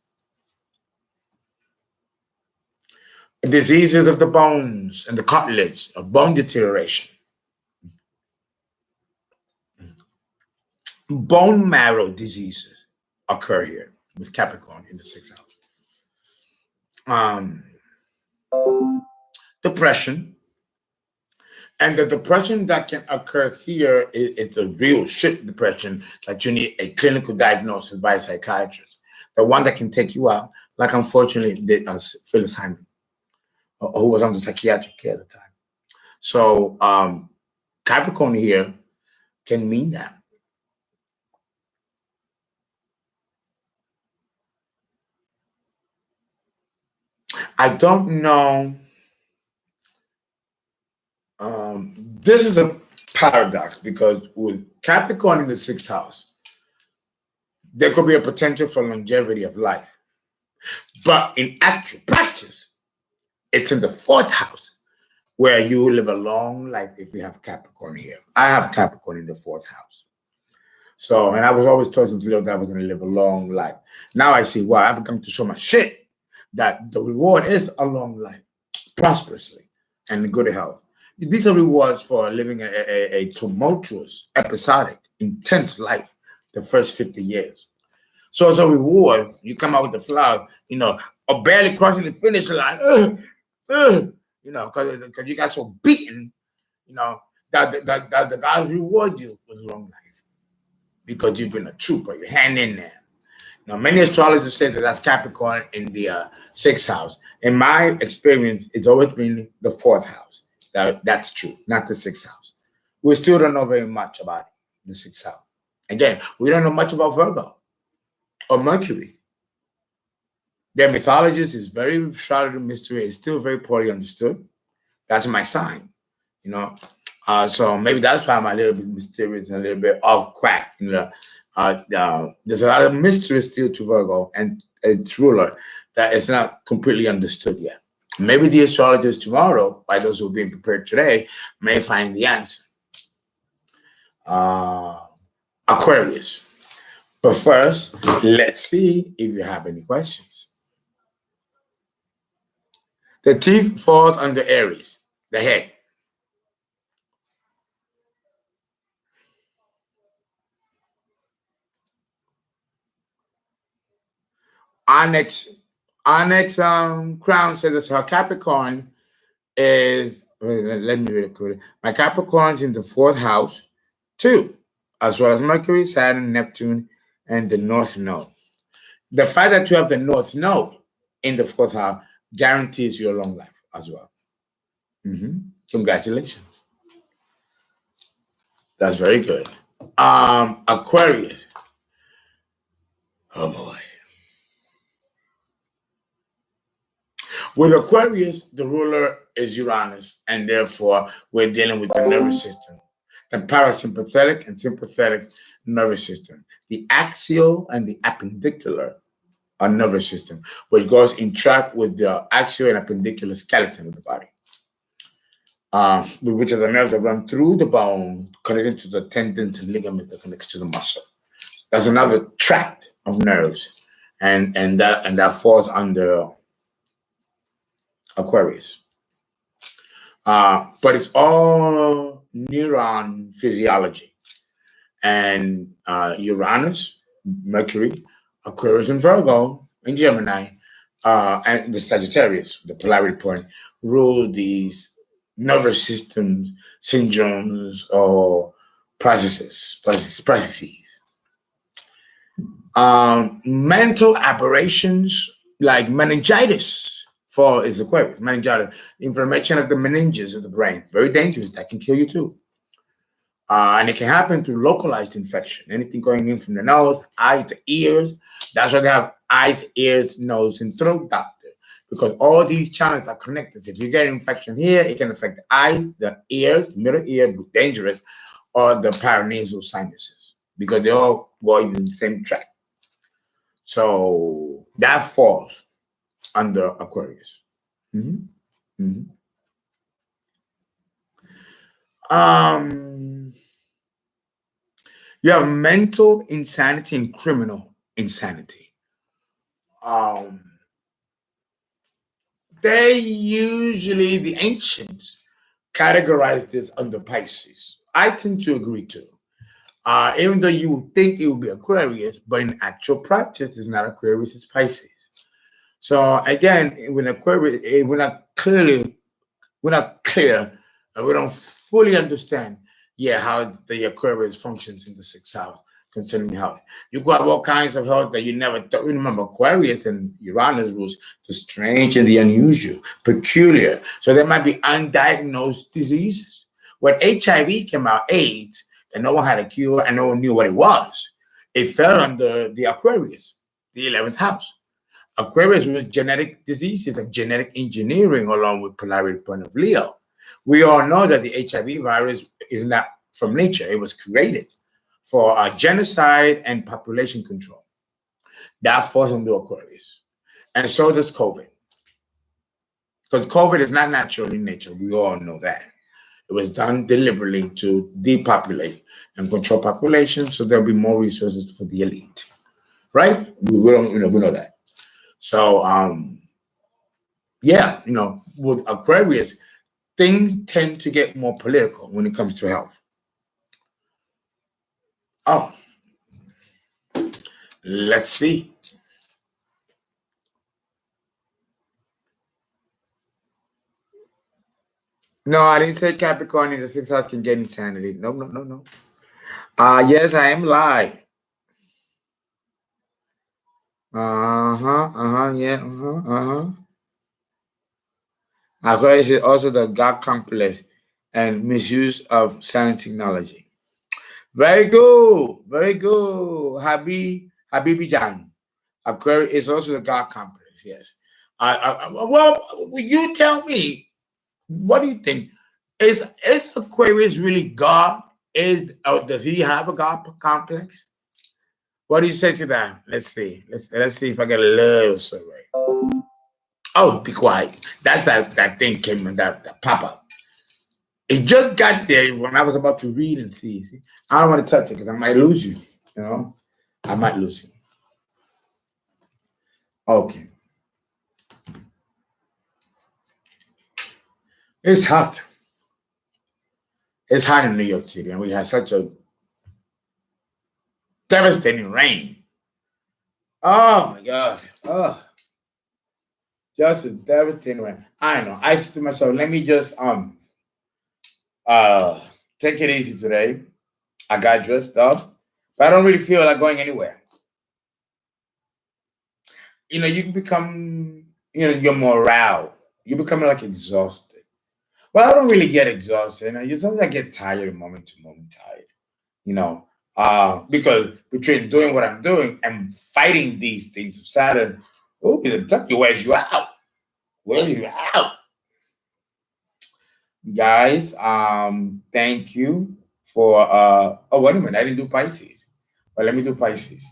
Diseases of the bones and the cartilage, of bone deterioration. Bone marrow diseases occur here with Capricorn in the sixth house. Depression. And the depression that can occur here is the real shit depression that you need a clinical diagnosis by a psychiatrist. The one that can take you out, like unfortunately did Phyllis Hyman, who was under psychiatric care at the time. So Capricorn here can mean that. I don't know. This is a paradox because with Capricorn in the sixth house, there could be a potential for longevity of life. But in actual practice, it's in the fourth house where you live a long life if you have Capricorn here. I have Capricorn in the fourth house. So, and I was always told since little that I was going to live a long life. Now I see, wow, I've come to so much shit that the reward is a long life, prosperously, and good health. These are rewards for living a tumultuous, episodic, intense life the first 50 years. So as a reward, you come out with the flower, or barely crossing the finish line, because you got so beaten, that the gods reward you with long life because you've been a trooper, you're hanging in there. Now, many astrologers say that that's Capricorn in the sixth house. In my experience, it's always been the fourth house. That's true, not the sixth house. We still don't know very much about the sixth house. Again, we don't know much about Virgo or Mercury. Their mythologies is very shrouded in mystery. It's still very poorly understood. That's my sign, So maybe that's why I'm a little bit mysterious and a little bit off crack. There's a lot of mystery still to Virgo and its ruler that is not completely understood yet. Maybe the astrologers tomorrow, by those who are being prepared today, may find the answer. Aquarius. But first, let's see if you have any questions. The teeth falls under Aries, the head. Onyx crown says her Capricorn is, let me read it quickly. My Capricorn's in the fourth house too, as well as Mercury, Saturn, Neptune, and the North Node. The fact that you have the North Node in the fourth house guarantees you a long life as well. Congratulations. That's very good. Aquarius. Oh boy. With Aquarius, the ruler is Uranus, and therefore we're dealing with the nervous system, the parasympathetic and sympathetic nervous system, the axial and the appendicular nervous system, which goes in track with the axial and appendicular skeleton of the body, which are the nerves that run through the bone, connected to the tendons and ligaments that connects to the muscle. That's another tract of nerves, and that falls under Aquarius. But it's all neuron physiology. And Uranus, Mercury, Aquarius, and Virgo, and Gemini, and the Sagittarius, the polarity point, rule these nervous systems, syndromes, or processes. Mental aberrations like meningitis is Aquarius. Meningitis, inflammation of the meninges of the brain, very dangerous. That can kill you too. And it can happen through localized infection. Anything going in from the nose, eyes, the ears. That's why they have eyes, ears, nose, and throat doctor. Because all these channels are connected. If you get an infection here, it can affect the eyes, the ears, middle ear, dangerous, or the paranasal sinuses. Because they all go in the same track. So that falls under Aquarius. Mhm. Mhm. You have mental insanity and criminal insanity. Um, they usually, the ancients, categorize this under Pisces. I tend to agree too. Even though you would think it would be Aquarius, but in actual practice, it's not Aquarius, it's Pisces. So again, when Aquarius, we're not clear, and we don't fully understand, how the Aquarius functions in the sixth house concerning health. You could have all kinds of health that you never thought. Remember, Aquarius and Uranus was the strange and the unusual, peculiar. So there might be undiagnosed diseases. When HIV came out, AIDS, and no one had a cure and no one knew what it was, it fell under the Aquarius, the 11th house. Aquarius was genetic diseases and genetic engineering along with polarity point of Leo. We all know that the HIV virus is not from nature. It was created for genocide and population control. That falls into Aquarius. And so does COVID. Because COVID is not natural in nature. We all know that. It was done deliberately to depopulate and control population so there'll be more resources for the elite. Right? We don't, we know that. So, with Aquarius, things tend to get more political when it comes to health. Oh, let's see. No, I didn't say Capricorn in the sixth house can get insanity. No, no, no, no. Yes, I am live. Yeah, Aquarius is also the God complex and misuse of science technology. Very good, very good. Habibi Jan. Aquarius is also the God complex, yes. Well, you tell me, what do you think? Is Aquarius really God? Does he have a God complex? What do you say to that? Let's see. Let's see if I get a little survey. Oh, be quiet. That's that thing came in that pop up. It just got there when I was about to read and see. I don't want to touch it because I might lose you. I might lose you. Okay. It's hot. It's hot in New York City, and we had such a devastating rain. Oh my God. Oh, just a devastating rain. I know. I said to myself, let me just uh take it easy today. I got dressed up, but I don't really feel like going anywhere. You can become, your morale. You become like exhausted. Well, I don't really get exhausted. You sometimes I get tired, moment to moment tired. Because between doing what I'm doing and fighting these things of Saturn, oh, it wears you out. Wears you out. Guys, thank you for oh, wait a minute, I didn't do Pisces. But let me do Pisces.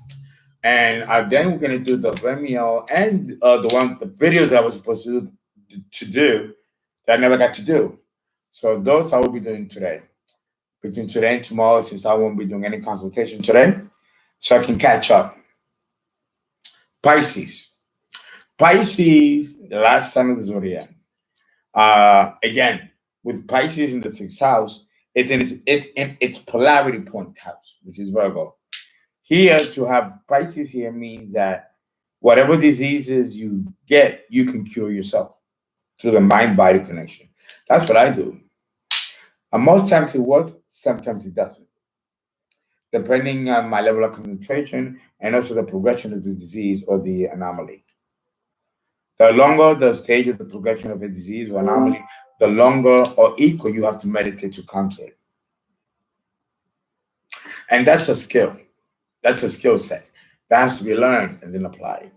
And then we're gonna do the VIMEO and the videos I was supposed to do that I never got to do. So those I will be doing today. Between today and tomorrow, since I won't be doing any consultation today, so I can catch up. Pisces. Pisces, the last sign of the zodiac. Again, with Pisces in the sixth house, it's in its polarity point house, which is Virgo. Here, to have Pisces here means that whatever diseases you get, you can cure yourself through the mind-body connection. That's what I do. And most times it works, sometimes it doesn't, depending on my level of concentration and also the progression of the disease or the anomaly. The longer the stage of the progression of a disease or anomaly, the longer or equal you have to meditate to counter it. And that's a skill. That's a skill set that has to be learned and then applied.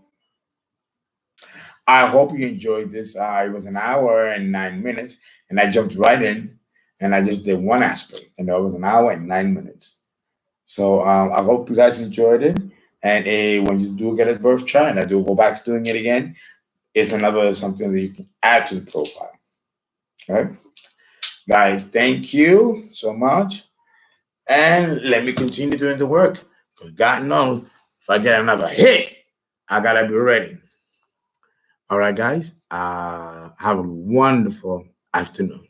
I hope you enjoyed this. It was an hour and 9 minutes, and I jumped right in, and I just did one aspect, and it was an hour and 9 minutes. So I hope you guys enjoyed it. And when you do get a birth chart, and I do go back to doing it again, it's another something that you can add to the profile. Right, guys. Thank you so much, and let me continue doing the work. Because God knows, if I get another hit, I gotta be ready. All right, guys. Have a wonderful afternoon.